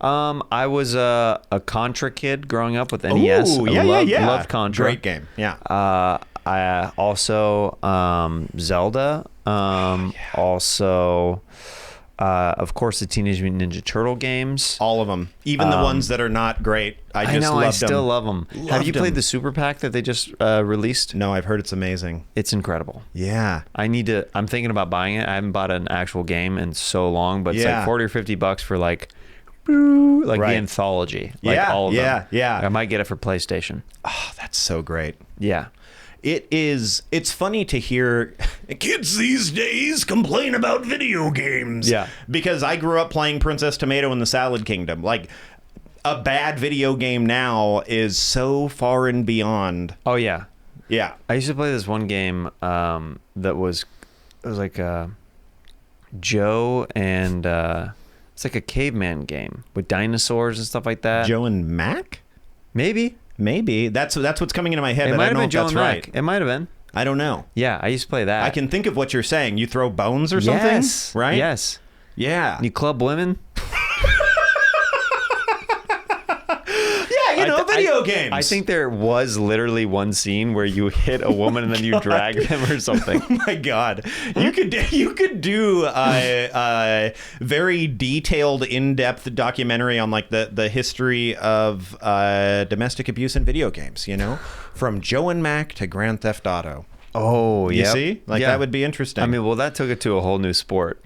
[SPEAKER 2] I was a Contra kid growing up with NES.
[SPEAKER 1] Ooh,
[SPEAKER 2] Loved Contra.
[SPEAKER 1] Great game. Yeah.
[SPEAKER 2] I also Zelda. Also, of course, the Teenage Mutant Ninja Turtle games.
[SPEAKER 1] All of them, even the ones that are not great. I
[SPEAKER 2] still love them. Have you played the Super Pack that they just released?
[SPEAKER 1] No, I've heard it's amazing.
[SPEAKER 2] It's incredible.
[SPEAKER 1] Yeah.
[SPEAKER 2] I'm thinking about buying it. I haven't bought an actual game in so long, but it's like $40 or $50 for like the anthology, all of them.
[SPEAKER 1] Yeah.
[SPEAKER 2] I might get it for PlayStation.
[SPEAKER 1] Oh, that's so great.
[SPEAKER 2] Yeah.
[SPEAKER 1] It's funny to hear kids these days complain about video games.
[SPEAKER 2] Yeah.
[SPEAKER 1] Because I grew up playing Princess Tomato in the Salad Kingdom. Like, a bad video game now is so far and beyond.
[SPEAKER 2] Oh, yeah.
[SPEAKER 1] Yeah.
[SPEAKER 2] I used to play this one game that was like Joe and... it's like a caveman game with dinosaurs and stuff like that.
[SPEAKER 1] Joe and Mac?
[SPEAKER 2] Maybe.
[SPEAKER 1] That's what's coming into my head,
[SPEAKER 2] It
[SPEAKER 1] but
[SPEAKER 2] might
[SPEAKER 1] I
[SPEAKER 2] have
[SPEAKER 1] don't know
[SPEAKER 2] been
[SPEAKER 1] if
[SPEAKER 2] Joe
[SPEAKER 1] that's
[SPEAKER 2] and
[SPEAKER 1] right.
[SPEAKER 2] Mac. It might have been.
[SPEAKER 1] I don't know.
[SPEAKER 2] Yeah, I used to play that.
[SPEAKER 1] I can think of what you're saying. You throw bones or something?
[SPEAKER 2] Yes.
[SPEAKER 1] Right?
[SPEAKER 2] Yes.
[SPEAKER 1] Yeah.
[SPEAKER 2] You club women?
[SPEAKER 1] Yeah, video games.
[SPEAKER 2] I think there was literally one scene where you hit a woman and then you drag them or something.
[SPEAKER 1] Oh my God. You could do a very detailed, in-depth documentary on like the history of domestic abuse in video games, you know? From Joe and Mac to Grand Theft Auto.
[SPEAKER 2] Oh, yeah.
[SPEAKER 1] You see? Like, that would be interesting.
[SPEAKER 2] I mean, well, that took it to a whole new sport.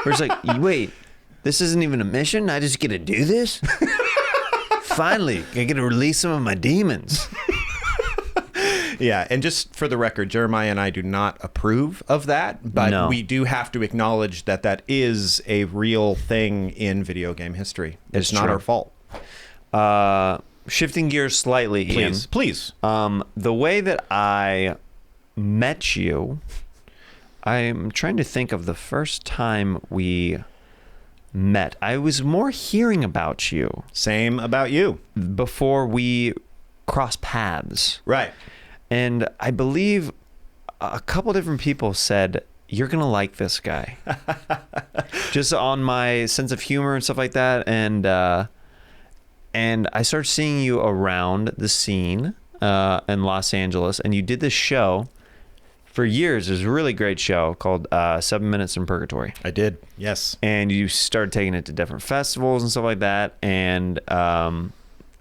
[SPEAKER 2] Where it's like, wait, this isn't even a mission? I just get to do this? Finally, I get to release some of my demons.
[SPEAKER 1] Yeah, and just for the record, Jeremiah and I do not approve of that, but we do have to acknowledge that that is a real thing in video game history. It's not our fault.
[SPEAKER 2] Shifting gears slightly,
[SPEAKER 1] Please.
[SPEAKER 2] The way that I met you, I'm trying to think of the first time we met. I was more hearing about you.
[SPEAKER 1] Same about you.
[SPEAKER 2] Before we crossed paths.
[SPEAKER 1] Right.
[SPEAKER 2] And I believe a couple different people said, you're going to like this guy. Just on my sense of humor and stuff like that. And I started seeing you around the scene in Los Angeles, and you did this show for years. It was a really great show called 7 Minutes in Purgatory.
[SPEAKER 1] I did, yes.
[SPEAKER 2] And you started taking it to different festivals and stuff like that. And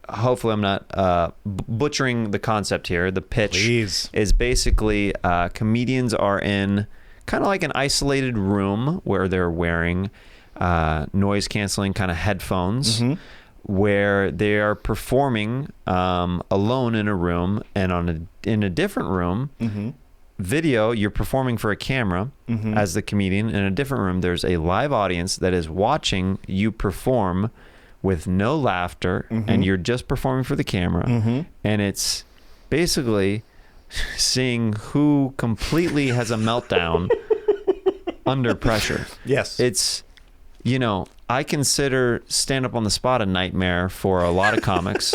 [SPEAKER 2] hopefully I'm not butchering the concept here. The pitch is basically comedians are in kind of like an isolated room where they're wearing noise-canceling kind of headphones. Mm-hmm. Where they are performing alone in a room, and in a different room, mm-hmm. video, you're performing for a camera mm-hmm. as the comedian. In a different room, there's a live audience that is watching you perform with no laughter, mm-hmm. and you're just performing for the camera. Mm-hmm. And it's basically seeing who completely has a meltdown under pressure.
[SPEAKER 1] Yes.
[SPEAKER 2] It's, I consider stand-up on the spot a nightmare for a lot of comics.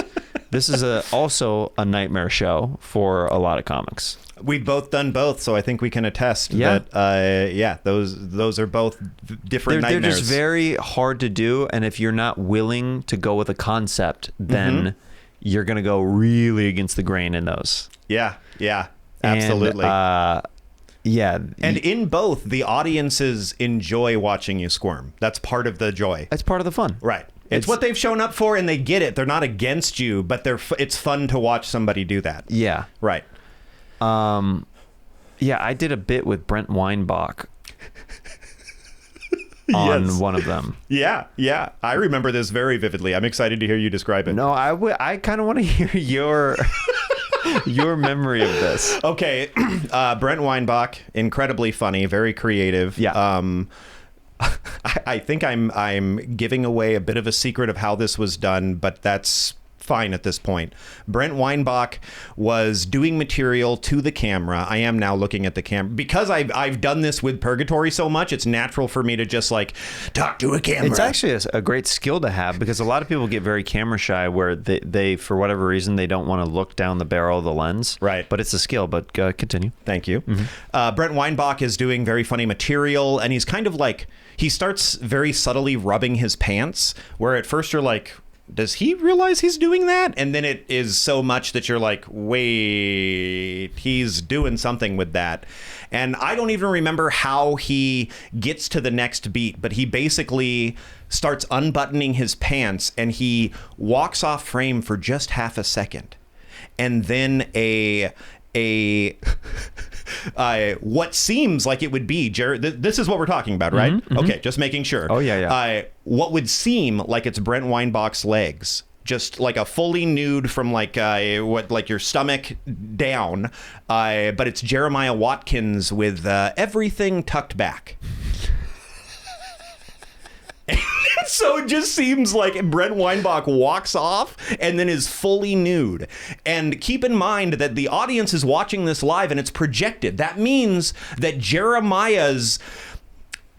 [SPEAKER 2] This is also a nightmare show for a lot of comics.
[SPEAKER 1] We've both done both, so I think we can attest that, those are both different nightmares.
[SPEAKER 2] They're just very hard to do, and if you're not willing to go with a concept, then mm-hmm. you're going to go really against the grain in those.
[SPEAKER 1] Yeah, absolutely. And in both, the audiences enjoy watching you squirm. That's part of the joy.
[SPEAKER 2] That's part of the fun.
[SPEAKER 1] Right. It's what they've shown up for, and they get it. They're not against you, but it's fun to watch somebody do that.
[SPEAKER 2] Yeah.
[SPEAKER 1] Right.
[SPEAKER 2] I did a bit with Brent Weinbach on one of them.
[SPEAKER 1] Yeah. I remember this very vividly. I'm excited to hear you describe it.
[SPEAKER 2] No, I kind of want to hear your memory of this.
[SPEAKER 1] Okay. Brent Weinbach, incredibly funny, very creative.
[SPEAKER 2] Yeah.
[SPEAKER 1] I think I'm giving away a bit of a secret of how this was done, but that's fine at this point. Brent Weinbach was doing material to the camera. I am now looking at the camera because I've done this with Purgatory so much. It's natural for me to just like talk to a camera.
[SPEAKER 2] It's actually a great skill to have, because a lot of people get very camera shy where they for whatever reason they don't want to look down the barrel of the lens.
[SPEAKER 1] Right.
[SPEAKER 2] But it's a skill. But continue.
[SPEAKER 1] Thank you. Mm-hmm. Brent Weinbach is doing very funny material, and he's kind of like, he starts very subtly rubbing his pants, where at first you're like, does he realize he's doing that? And then it is so much that you're like, wait, he's doing something with that. And I don't even remember how he gets to the next beat, but he basically starts unbuttoning his pants and he walks off frame for just half a second. And then what seems like it would be, Jared, this is what we're talking about, right? Mm-hmm, okay, just making sure.
[SPEAKER 2] Oh, yeah.
[SPEAKER 1] What would seem like it's Brent Weinbach's legs, just like a fully nude from like your stomach down, but it's Jeremiah Watkins with everything tucked back. So it just seems like Brent Weinbach walks off and then is fully nude. And keep in mind that the audience is watching this live and it's projected. That means that Jeremiah's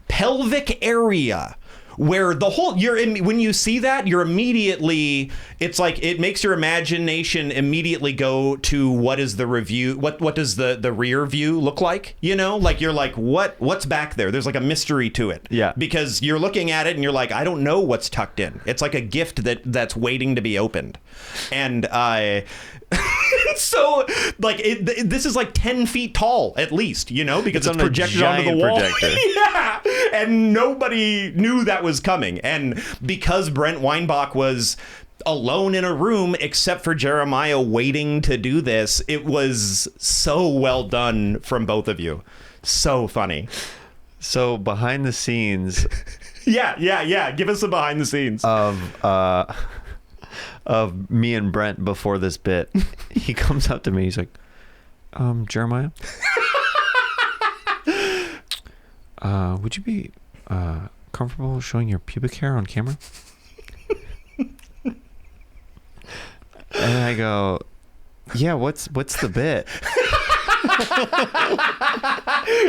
[SPEAKER 1] pelvic area where the whole when you see that, you're immediately, it's like it makes your imagination immediately go to what is the review, what does the rear view look like, you know, like you're like, what's back there? There's like a mystery to it.
[SPEAKER 2] Yeah,
[SPEAKER 1] because you're looking at it and you're like, I don't know what's tucked in. It's like a gift that's waiting to be opened. And so like this is like 10 feet tall at least, you know, because it's projected onto the wall. Yeah, and nobody knew that was coming. And because Brent Weinbach was alone in a room except for Jeremiah waiting to do this, it was so well done from both of you. So funny.
[SPEAKER 2] So behind the scenes.
[SPEAKER 1] Yeah. Give us the behind the scenes
[SPEAKER 2] of me and Brent before this bit. He comes up to me. He's like, Jeremiah, would you be comfortable showing your pubic hair on camera? And I go, yeah, what's the bit?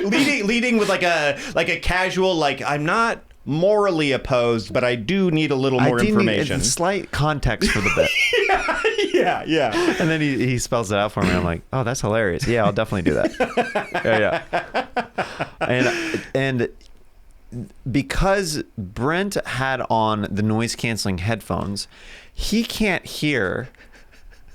[SPEAKER 1] leading with like a casual, like, I'm not morally opposed, but I do need a little more information.
[SPEAKER 2] Slight context for the bit.
[SPEAKER 1] Yeah.
[SPEAKER 2] And then he spells it out for me. I'm like, oh, that's hilarious. Yeah, I'll definitely do that. Yeah. And because Brent had on the noise canceling headphones, he can't hear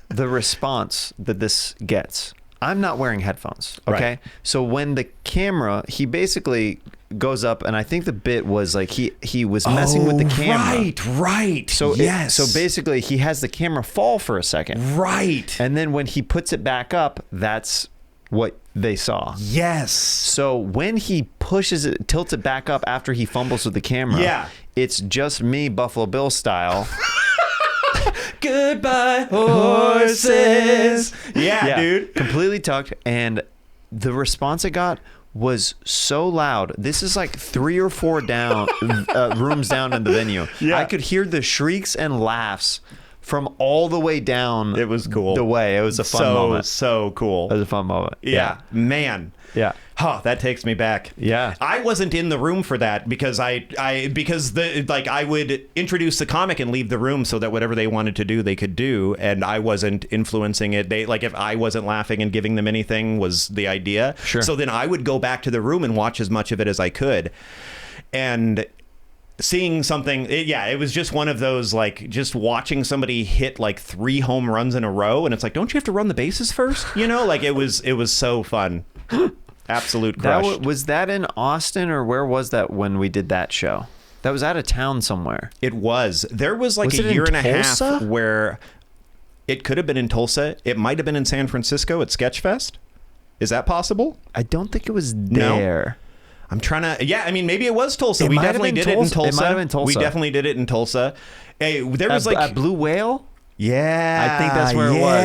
[SPEAKER 2] the response that this gets. I'm not wearing headphones. Okay. Right. So when the camera, he basically goes up, and I think the bit was like he was messing with the camera.
[SPEAKER 1] Right.
[SPEAKER 2] So
[SPEAKER 1] yes.
[SPEAKER 2] So basically he has the camera fall for a second.
[SPEAKER 1] Right.
[SPEAKER 2] And then when he puts it back up, that's what they saw.
[SPEAKER 1] Yes.
[SPEAKER 2] So when he tilts it back up after he fumbles with the camera, it's just me, Buffalo Bill style.
[SPEAKER 1] Goodbye, horses. Yeah, dude.
[SPEAKER 2] Completely tucked. And the response I got was so loud. This is like 3 or 4 down rooms down in the venue. Yeah. I could hear the shrieks and laughs from all the way down.
[SPEAKER 1] It was cool.
[SPEAKER 2] The way. It was a fun moment.
[SPEAKER 1] So cool.
[SPEAKER 2] It was a fun moment.
[SPEAKER 1] Yeah. Man.
[SPEAKER 2] Yeah.
[SPEAKER 1] Oh, that takes me back.
[SPEAKER 2] Yeah.
[SPEAKER 1] I wasn't in the room for that because I would introduce the comic and leave the room so that whatever they wanted to do, they could do. And I wasn't influencing it. They, like, if I wasn't laughing and giving them anything was the idea.
[SPEAKER 2] Sure.
[SPEAKER 1] So then I would go back to the room and watch as much of it as I could. And seeing something, it was just one of those, like, just watching somebody hit like 3 home runs in a row. And it's like, don't you have to run the bases first? You know, like it was so fun. Absolute crush.
[SPEAKER 2] Was that in Austin, or where was that when we did that show? That was out of town somewhere.
[SPEAKER 1] It was. There was like a year and a half where it could have been in Tulsa. It might have been in San Francisco at Sketchfest. Is that possible?
[SPEAKER 2] I don't think it was there.
[SPEAKER 1] No. I'm trying to. Yeah, I mean, maybe it was Tulsa. We definitely did it in Tulsa.
[SPEAKER 2] It might have been Tulsa.
[SPEAKER 1] We definitely did it in Tulsa. Hey, there was like
[SPEAKER 2] a Blue Whale.
[SPEAKER 1] Yeah,
[SPEAKER 2] I think that's where it was.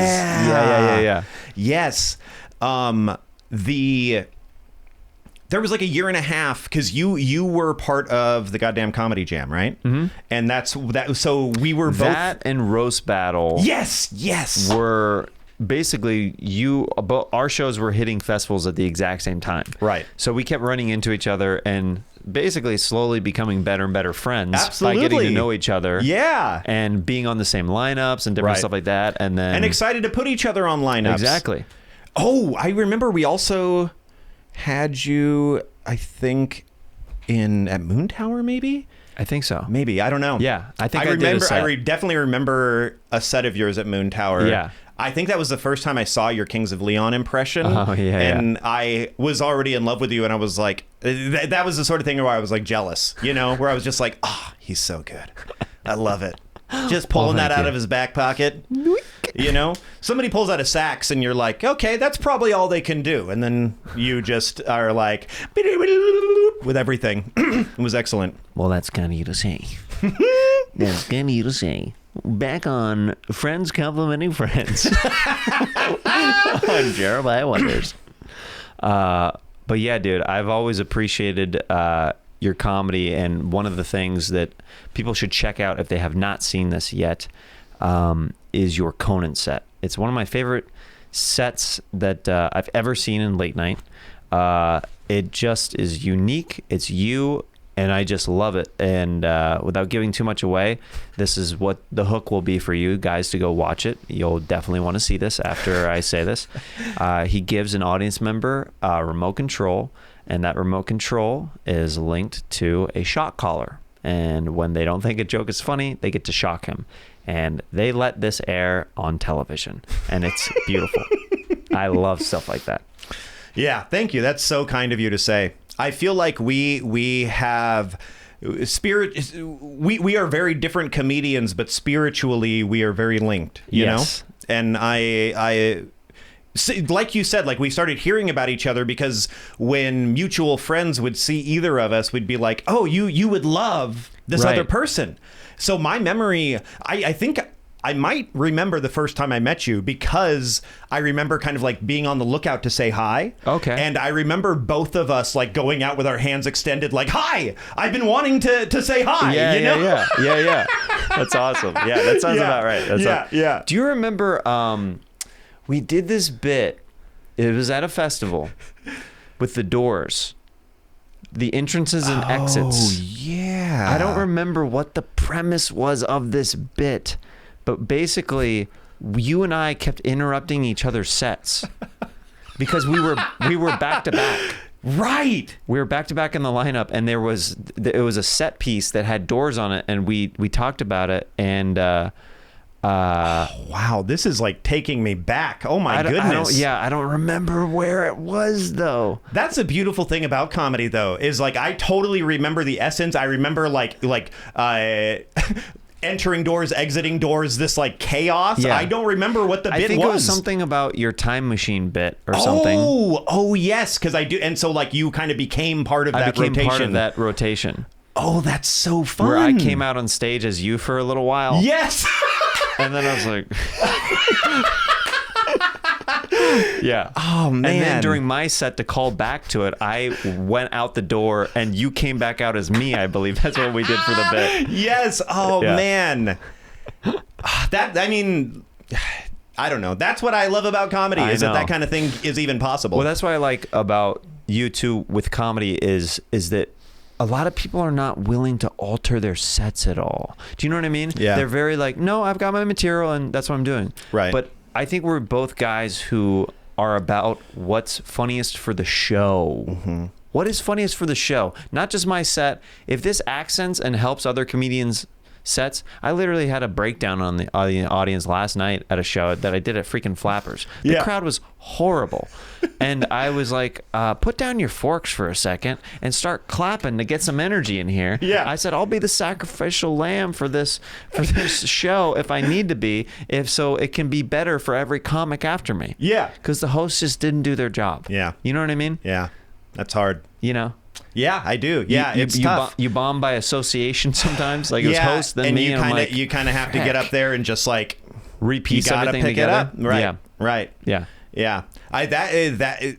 [SPEAKER 2] Yeah.
[SPEAKER 1] Yes. There was like a year and a half because you were part of the goddamn Comedy Jam, right? Mm-hmm. And that's that. So we were both
[SPEAKER 2] that and Roast Battle.
[SPEAKER 1] Yes.
[SPEAKER 2] Were basically our shows were hitting festivals at the exact same time.
[SPEAKER 1] Right.
[SPEAKER 2] So we kept running into each other and basically slowly becoming better and better friends.
[SPEAKER 1] Absolutely.
[SPEAKER 2] By getting to know each other.
[SPEAKER 1] Yeah.
[SPEAKER 2] And being on the same lineups and different stuff like that. And
[SPEAKER 1] excited to put each other on lineups.
[SPEAKER 2] Exactly.
[SPEAKER 1] Oh, I remember we also had you, I think, at Moon Tower, maybe?
[SPEAKER 2] I think so.
[SPEAKER 1] Maybe. I don't know.
[SPEAKER 2] Yeah. I think I remember.
[SPEAKER 1] I definitely remember a set of yours at Moon Tower.
[SPEAKER 2] Yeah.
[SPEAKER 1] I think that was the first time I saw your Kings of Leon impression.
[SPEAKER 2] Oh, yeah.
[SPEAKER 1] And I was already in love with you, and I was like, that was the sort of thing where I was like jealous, you know, where I was just like, oh, he's so good. I love it. Just pulling that out of his back pocket. You know, somebody pulls out a sax and you're like, okay, that's probably all they can do. And then you just are like, with everything. It was excellent.
[SPEAKER 2] Well, that's kind of you to say. That's kind of you to say. Back on Friends Complimenting Friends. On Jeremiah Wonders. But yeah, dude, I've always appreciated your comedy. And one of the things that people should check out if they have not seen this yet is your Conan set. It's one of my favorite sets that I've ever seen in late night. It just is unique. It's you and I just love it. And without giving too much away, this is what the hook will be for you guys to go watch it. You'll definitely want to see this after I say this. He gives an audience member a remote control, and that remote control is linked to a shock collar. And when they don't think a joke is funny, they get to shock him. And they let this air on television, and it's beautiful. I love stuff like that.
[SPEAKER 1] Yeah, thank you. That's so kind of you to say. I feel like we have spirit. We are very different comedians, but spiritually we are very linked. You know, and I like you said, like we started hearing about each other because when mutual friends would see either of us, we'd be like, "Oh, you would love this other person." So my memory, I think I might remember the first time I met you because I remember kind of like being on the lookout to say hi.
[SPEAKER 2] Okay.
[SPEAKER 1] And I remember both of us like going out with our hands extended like, "Hi, I've been wanting to say hi."
[SPEAKER 2] Yeah. That's awesome. Yeah, that sounds about right.
[SPEAKER 1] Yeah.
[SPEAKER 2] Do you remember we did this bit, it was at a festival with the doors. The entrances and exits.
[SPEAKER 1] Oh, yeah.
[SPEAKER 2] I don't remember what the premise was of this bit, but basically, you and I kept interrupting each other's sets because we were back to back.
[SPEAKER 1] Right.
[SPEAKER 2] We were back to back in the lineup, and it was a set piece that had doors on it, and we talked about it, and
[SPEAKER 1] wow, this is like taking me back. Oh my goodness.
[SPEAKER 2] I don't remember where it was though.
[SPEAKER 1] That's a beautiful thing about comedy though, is like I totally remember the essence. I remember like entering doors, exiting doors, this like chaos.
[SPEAKER 2] Yeah.
[SPEAKER 1] I don't remember what the bit was.
[SPEAKER 2] I think it was something about your time machine bit or something.
[SPEAKER 1] Oh yes, because I do, and so like you kind of became part of that rotation.
[SPEAKER 2] Part of that rotation.
[SPEAKER 1] Oh, that's so fun.
[SPEAKER 2] Where I came out on stage as you for a little while.
[SPEAKER 1] Yes.
[SPEAKER 2] And then I was like, yeah.
[SPEAKER 1] Oh, man.
[SPEAKER 2] And then during my set to call back to it, I went out the door and you came back out as me, I believe. That's what we did for the bit.
[SPEAKER 1] Yes. Oh, man. I mean, I don't know. That's what I love about comedy, is that kind of thing is even possible.
[SPEAKER 2] Well, that's what I like about you two with comedy is that a lot of people are not willing to alter their sets at all. Do you know what I mean?
[SPEAKER 1] Yeah.
[SPEAKER 2] They're very like, no, I've got my material and that's what I'm doing.
[SPEAKER 1] Right.
[SPEAKER 2] But I think we're both guys who are about what's funniest for the show. Mm-hmm. What is funniest for the show? Not just my set. If this accents and helps other comedians' sets, I literally had a breakdown on the audience last night at a show that I did at freaking Flappers. The crowd was horrible. And I was like, put down your forks for a second and start clapping to get some energy in here.
[SPEAKER 1] Yeah.
[SPEAKER 2] I said, I'll be the sacrificial lamb for this show if I need to be, if so it can be better for every comic after me.
[SPEAKER 1] Yeah.
[SPEAKER 2] Because the hosts just didn't do their job.
[SPEAKER 1] Yeah.
[SPEAKER 2] You know what I mean?
[SPEAKER 1] Yeah. That's hard.
[SPEAKER 2] You know?
[SPEAKER 1] Yeah, I do. Yeah, it's tough.
[SPEAKER 2] You bomb by association sometimes. Like it was host, then me, and I'm like,
[SPEAKER 1] you kind of have to get up there and just like
[SPEAKER 2] repiece everything
[SPEAKER 1] pick
[SPEAKER 2] together.
[SPEAKER 1] It up. Right.
[SPEAKER 2] Yeah.
[SPEAKER 1] Right.
[SPEAKER 2] Yeah.
[SPEAKER 1] Yeah.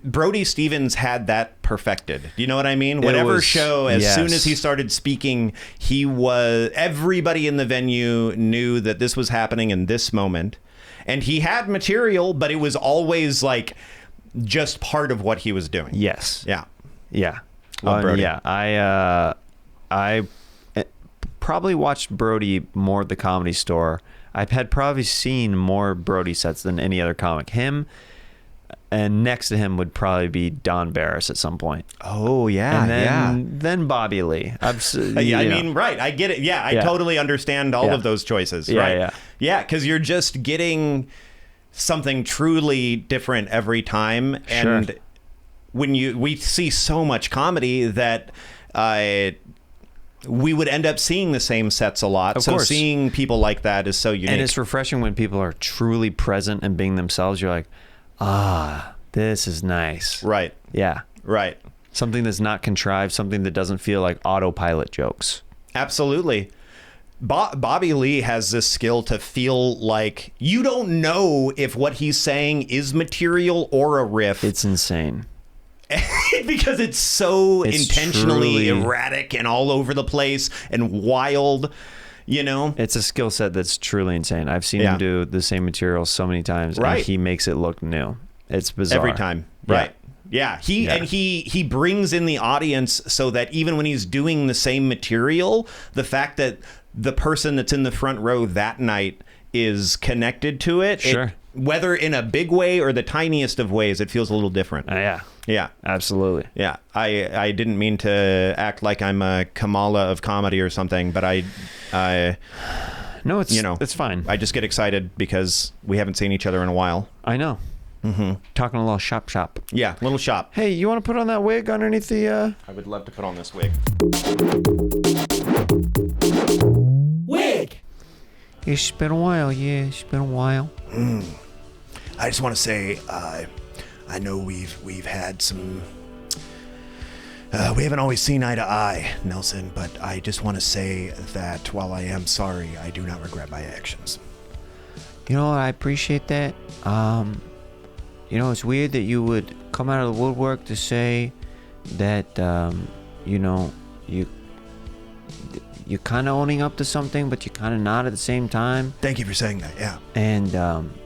[SPEAKER 1] Brody Stevens had that perfected. Do you know what I mean? Whatever show, as soon as he started speaking, everybody in the venue knew that this was happening in this moment. And he had material, but it was always like just part of what he was doing.
[SPEAKER 2] Yes.
[SPEAKER 1] Yeah.
[SPEAKER 2] Yeah.
[SPEAKER 1] Love Brody.
[SPEAKER 2] Yeah. I probably watched Brody more at the Comedy Store. I had probably seen more Brody sets than any other comic. Him, and next to him would probably be Don Barris at some point.
[SPEAKER 1] Oh, yeah.
[SPEAKER 2] And then Bobby Lee.
[SPEAKER 1] I mean, right. I get it. Yeah, I totally understand all of those choices.
[SPEAKER 2] Yeah,
[SPEAKER 1] right?
[SPEAKER 2] yeah.
[SPEAKER 1] Yeah, because you're just getting something truly different every time. And when we see so much comedy that we would end up seeing the same sets a lot.
[SPEAKER 2] Of
[SPEAKER 1] so
[SPEAKER 2] course.
[SPEAKER 1] Seeing people like that is so unique.
[SPEAKER 2] And it's refreshing when people are truly present and being themselves. You're like, this is nice.
[SPEAKER 1] Right.
[SPEAKER 2] Yeah.
[SPEAKER 1] Right.
[SPEAKER 2] Something that's not contrived, something that doesn't feel like autopilot jokes.
[SPEAKER 1] Absolutely. Bobby Lee has this skill to feel like you don't know if what he's saying is material or a riff.
[SPEAKER 2] It's insane.
[SPEAKER 1] Because it's so intentionally erratic and all over the place and wild, you know?
[SPEAKER 2] It's a skill set that's truly insane. I've seen him do the same material so many times, and he makes it look new. It's bizarre.
[SPEAKER 1] Every time.
[SPEAKER 2] Yeah.
[SPEAKER 1] Right. Yeah. He brings in the audience so that even when he's doing the same material, the fact that the person that's in the front row that night is connected to it,
[SPEAKER 2] Sure.
[SPEAKER 1] Whether in a big way or the tiniest of ways, it feels a little different.
[SPEAKER 2] Yeah, absolutely.
[SPEAKER 1] Yeah, I didn't mean to act like I'm a Kamala of comedy or something, but
[SPEAKER 2] no, it's fine.
[SPEAKER 1] I just get excited because we haven't seen each other in a while.
[SPEAKER 2] I know. Mm-hmm. Talking a little shop.
[SPEAKER 1] Yeah, little shop.
[SPEAKER 2] Hey, you want to put on that wig underneath the?
[SPEAKER 1] I would love to put on this wig.
[SPEAKER 3] Wig.
[SPEAKER 2] It's been a while. Yeah, it's been a while.
[SPEAKER 1] I just want to say, I know we've had some. We haven't always seen eye to eye, Nelson, but I just want to say that while I am sorry, I do not regret my actions.
[SPEAKER 2] You know, I appreciate that. You know, it's weird that you would come out of the woodwork to say that, you know, you're kind of owning up to something, but you're kind of not at the same time.
[SPEAKER 1] Thank you for saying that, yeah.
[SPEAKER 2] And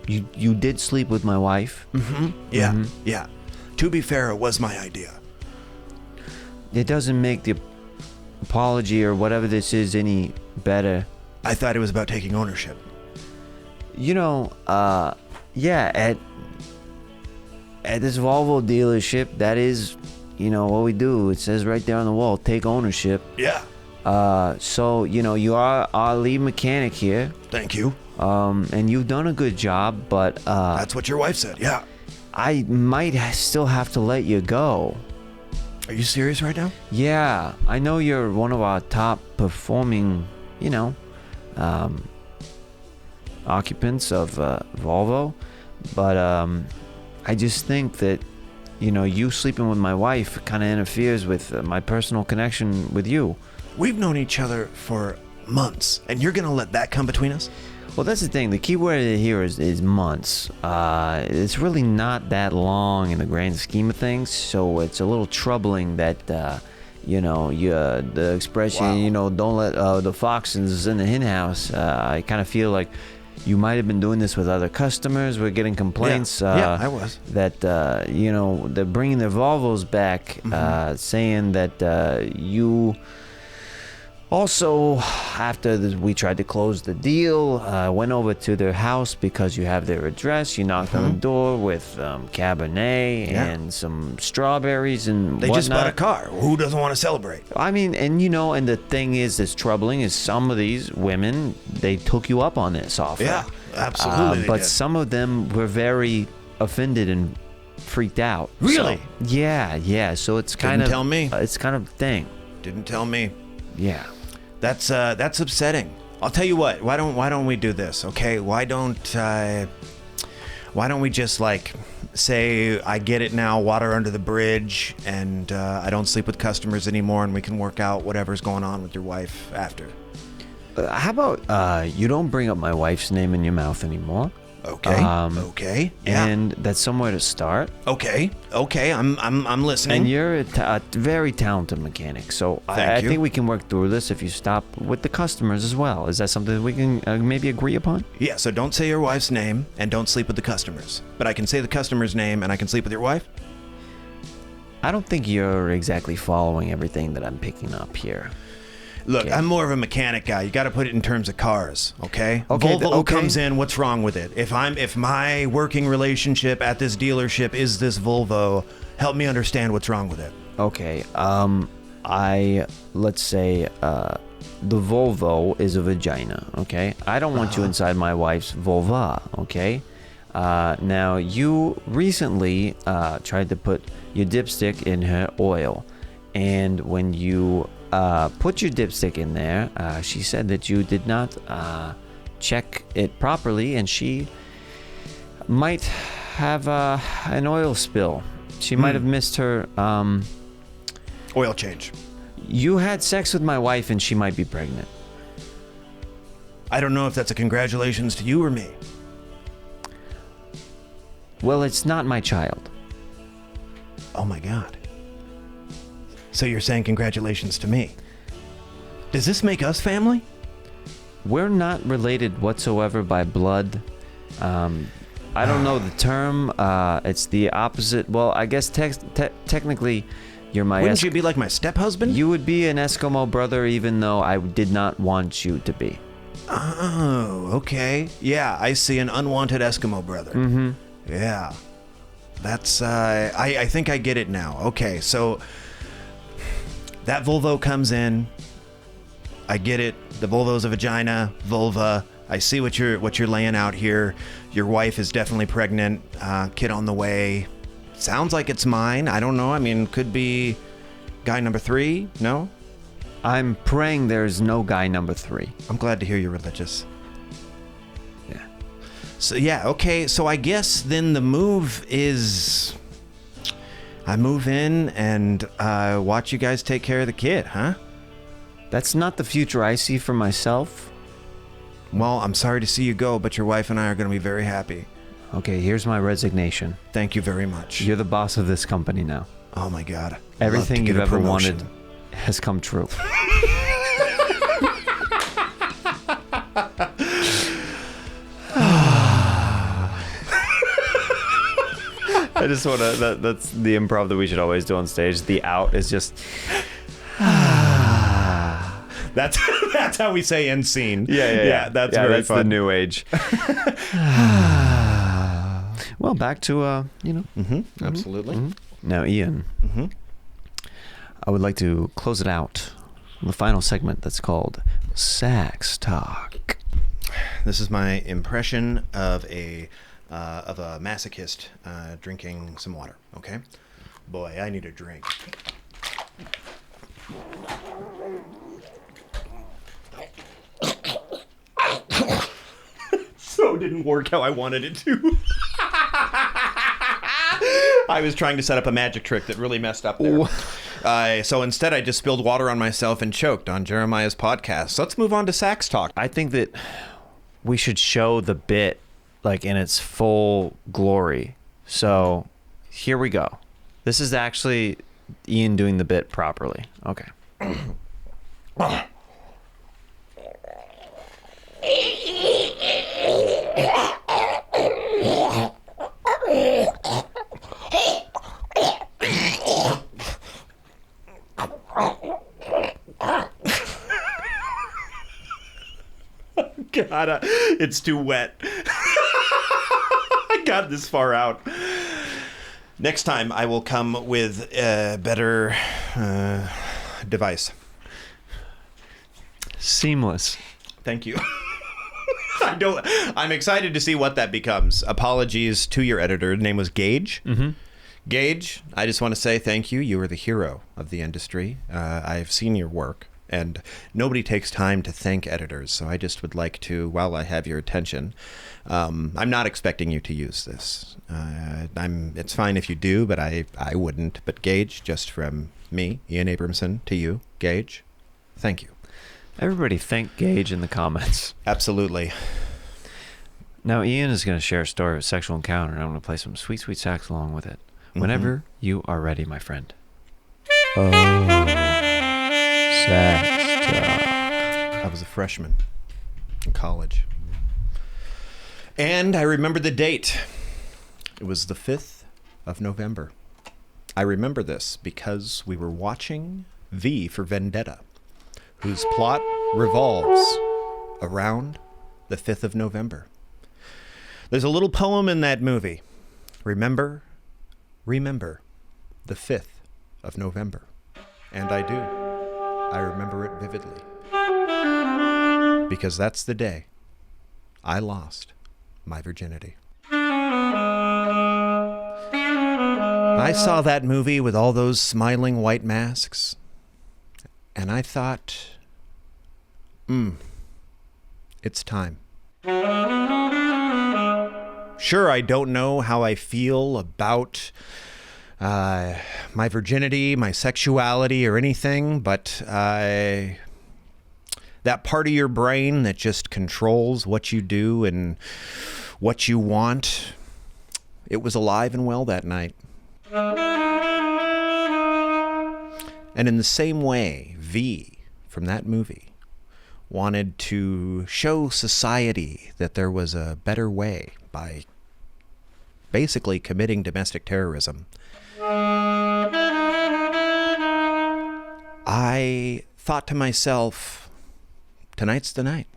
[SPEAKER 2] you did sleep with my wife.
[SPEAKER 1] Mm-hmm. Yeah, yeah. To be fair, it was my idea.
[SPEAKER 2] It doesn't make the apology or whatever this is any better.
[SPEAKER 1] I thought it was about taking ownership.
[SPEAKER 2] You know, yeah, at this Volvo dealership, that is, you know, what we do. It says right there on the wall, take ownership.
[SPEAKER 1] Yeah.
[SPEAKER 2] So, you know, you are our lead mechanic here.
[SPEAKER 1] Thank you.
[SPEAKER 2] And you've done a good job, but
[SPEAKER 1] that's what your wife said, yeah.
[SPEAKER 2] I might still have to let you go.
[SPEAKER 1] Are you serious right now?
[SPEAKER 2] Yeah, I know you're one of our top performing, you know, occupants of Volvo, but I just think that, you know, you sleeping with my wife kind of interferes with my personal connection with you.
[SPEAKER 1] We've known each other for months, and you're gonna let that come between us?
[SPEAKER 2] Well, that's the thing. The key word here is months. It's really not that long in the grand scheme of things, so it's a little troubling that, you know, the expression,
[SPEAKER 1] Wow.
[SPEAKER 2] you know, don't let the foxes in the hen house. I kind of feel like you might have been doing this with other customers. We're getting complaints.
[SPEAKER 1] Yeah, I was.
[SPEAKER 2] That, you know, they're bringing their Volvos back, saying that you... Also, after we tried to close the deal, went over to their house because you have their address. You knocked on the door with Cabernet and some strawberries and
[SPEAKER 1] They
[SPEAKER 2] whatnot.
[SPEAKER 1] just bought a car. Who doesn't want to celebrate?
[SPEAKER 2] I mean, and you know, and the thing is that's troubling is some of these women, they took you up on this offer.
[SPEAKER 1] Yeah, absolutely.
[SPEAKER 2] But
[SPEAKER 1] they did.
[SPEAKER 2] some of them were very offended and freaked out.
[SPEAKER 1] Really?
[SPEAKER 2] So, yeah. So it's kind of...
[SPEAKER 1] Didn't tell me.
[SPEAKER 2] It's kind of a thing.
[SPEAKER 1] Didn't tell me.
[SPEAKER 2] Yeah.
[SPEAKER 1] That's upsetting. I'll tell you what. Why don't we do this? Okay. Why don't we just like say I get it now, water under the bridge, and I don't sleep with customers anymore, and we can work out whatever's going on with your wife after.
[SPEAKER 2] How about you don't bring up my wife's name in your mouth anymore?
[SPEAKER 1] Okay. Okay. Yeah.
[SPEAKER 2] And that's somewhere to start.
[SPEAKER 1] Okay. I'm listening.
[SPEAKER 2] And you're a very talented mechanic, so I
[SPEAKER 1] you.
[SPEAKER 2] think we can work through this if you stop with the customers as well. Is that something that we can maybe agree upon?
[SPEAKER 1] Yeah. So don't say your wife's name and don't sleep with the customers. But I can say the customer's name and I can sleep with your wife.
[SPEAKER 2] I don't think you're exactly following everything that I'm picking up here.
[SPEAKER 1] Look,
[SPEAKER 2] Okay.
[SPEAKER 1] I'm more of a mechanic guy. You got to put it in terms of cars, okay?
[SPEAKER 2] Okay,
[SPEAKER 1] Volvo
[SPEAKER 2] okay.
[SPEAKER 1] comes in. What's wrong with it? If my working relationship at this dealership is this Volvo, help me understand what's wrong with it.
[SPEAKER 2] Okay. Let's say the Volvo is a vagina. Okay. I don't want you inside my wife's vulva. Okay. Now you recently tried to put your dipstick in her oil, and when you put your dipstick in there, she said that you did not check it properly, and she might have an oil spill. She might have missed her.
[SPEAKER 1] Oil change.
[SPEAKER 2] You had sex with my wife, and she might be pregnant.
[SPEAKER 1] I don't know if that's a congratulations to you or me.
[SPEAKER 2] Well, it's not my child.
[SPEAKER 1] Oh my God. So you're saying congratulations to me? Does this make us family?
[SPEAKER 2] We're not related whatsoever by blood. I don't know the term. It's the opposite. Well, I guess technically, you're my.
[SPEAKER 1] Wouldn't you be like my step-husband?
[SPEAKER 2] You would be an Eskimo brother, even though I did not want you to be.
[SPEAKER 1] Oh, okay. Yeah, I see an unwanted Eskimo brother.
[SPEAKER 2] Mm-hmm.
[SPEAKER 1] Yeah. That's, I think I get it now. Okay, so that Volvo comes in. I get it. The Volvo's a vagina, vulva. I see what you're laying out here. Your wife is definitely pregnant. Kid on the way. Sounds like it's mine. I don't know. I mean, could be guy number 3. No?
[SPEAKER 2] I'm praying there's no guy number 3.
[SPEAKER 1] I'm glad to hear you're religious.
[SPEAKER 2] Yeah.
[SPEAKER 1] So, yeah, okay. So I guess then the move is I move in and watch you guys take care of the kid, huh?
[SPEAKER 2] That's not the future I see for myself.
[SPEAKER 1] Well, I'm sorry to see you go, but your wife and I are going to be very happy.
[SPEAKER 2] Okay, here's my resignation.
[SPEAKER 1] Thank you very much.
[SPEAKER 2] You're the boss of this company now.
[SPEAKER 1] Oh my God.
[SPEAKER 2] Everything you've ever wanted has come true. I just want to, that's the improv that we should always do on stage. The out is just...
[SPEAKER 1] That's how we say end scene.
[SPEAKER 2] Yeah.
[SPEAKER 1] That's very
[SPEAKER 2] that's
[SPEAKER 1] fun.
[SPEAKER 2] the new age. Well, back to
[SPEAKER 1] Absolutely.
[SPEAKER 2] Now, Ian, I would like to close it out with the final segment that's called Sax Talk.
[SPEAKER 1] This is my impression of a masochist drinking some water. Okay, boy, I need a drink. So didn't work how I wanted it to. I was trying to set up a magic trick that really messed up there. So instead, I just spilled water on myself and choked on Jeremiah's podcast. So let's move on to Sax Talk.
[SPEAKER 2] I think that we should show the bit like in its full glory. So here we go. This is actually Ian doing the bit properly. Okay.
[SPEAKER 1] God, it's too wet. I got this far out. Next time, I will come with a better device.
[SPEAKER 2] Seamless.
[SPEAKER 1] Thank you. I'm excited to see what that becomes. Apologies to your editor. His name was Gage.
[SPEAKER 2] Mm-hmm.
[SPEAKER 1] Gage, I just want to say thank you. You are the hero of the industry. I've seen your work, and nobody takes time to thank editors. So I just would like to, while I have your attention, I'm not expecting you to use this. It's fine if you do, but I wouldn't. But Gage, just from me, Ian Abramson, to you, Gage, thank you.
[SPEAKER 2] Everybody thank Gage in the comments.
[SPEAKER 1] Absolutely.
[SPEAKER 2] Now, Ian is going to share a story of a sexual encounter, and I'm going to play some sweet, sweet sax along with it. Whenever you are ready, my friend. Oh, Sax Talk.
[SPEAKER 1] I was a freshman in college. And I remember the date. It was the 5th of November. I remember this because we were watching V for Vendetta, whose plot revolves around the 5th of November. There's a little poem in that movie. Remember the 5th of November. And I do. I remember it vividly. Because that's the day I lost my virginity. I saw that movie with all those smiling white masks, and I thought, it's time. Sure, I don't know how I feel about my virginity, my sexuality, or anything, but that part of your brain that just controls what you do and what you want, it was alive and well that night. And in the same way, V from that movie wanted to show society that there was a better way by basically committing domestic terrorism. I thought to myself, tonight's the night.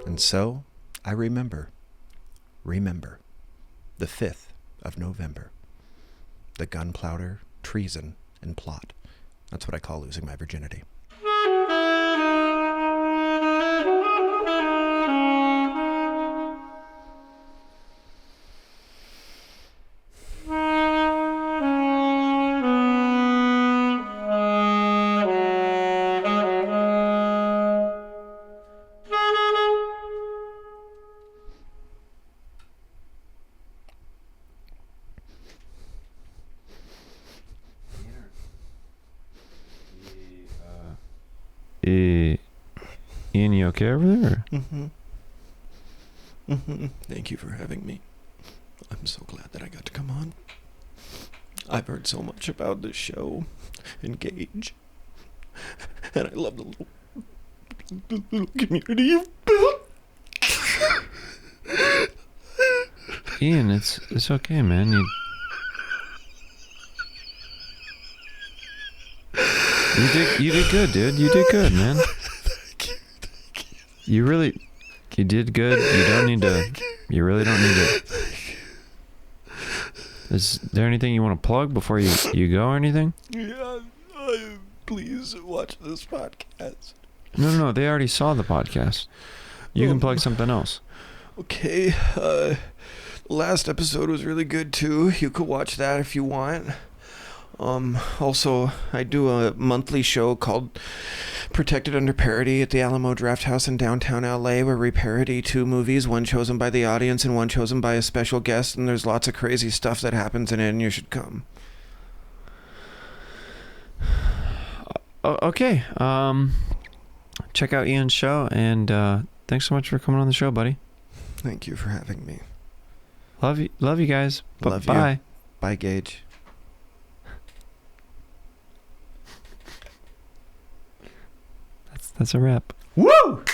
[SPEAKER 1] And so I remember the 5th of November, the gunpowder, treason, and plot. That's what I call losing my virginity.
[SPEAKER 3] Ian, you okay over there?
[SPEAKER 1] Thank you for having me. I'm so glad that I got to come on. I've heard so much about this show, Engage, and I love the little community you've built.
[SPEAKER 3] Ian, it's okay, man. You did good, dude. You did good, man. You did good. You really don't need to. Is there anything you want to plug before you go or anything?
[SPEAKER 1] Yeah, please watch this podcast.
[SPEAKER 3] No, they already saw the podcast. You can plug something else.
[SPEAKER 1] Okay, last episode was really good too. You could watch that if you want. Also, I do a monthly show called Protected Under Parody at the Alamo Draft House in downtown LA, where we parody 2 movies, one chosen by the audience and one chosen by a special guest, and there's lots of crazy stuff that happens in it, and you should come.
[SPEAKER 3] Okay, check out Ian's show, and thanks so much for coming on the show, buddy.
[SPEAKER 1] Thank you for having me.
[SPEAKER 3] Love you guys.
[SPEAKER 1] Love
[SPEAKER 3] Bye.
[SPEAKER 1] you. Bye, Gage.
[SPEAKER 3] That's a wrap.
[SPEAKER 1] Woo!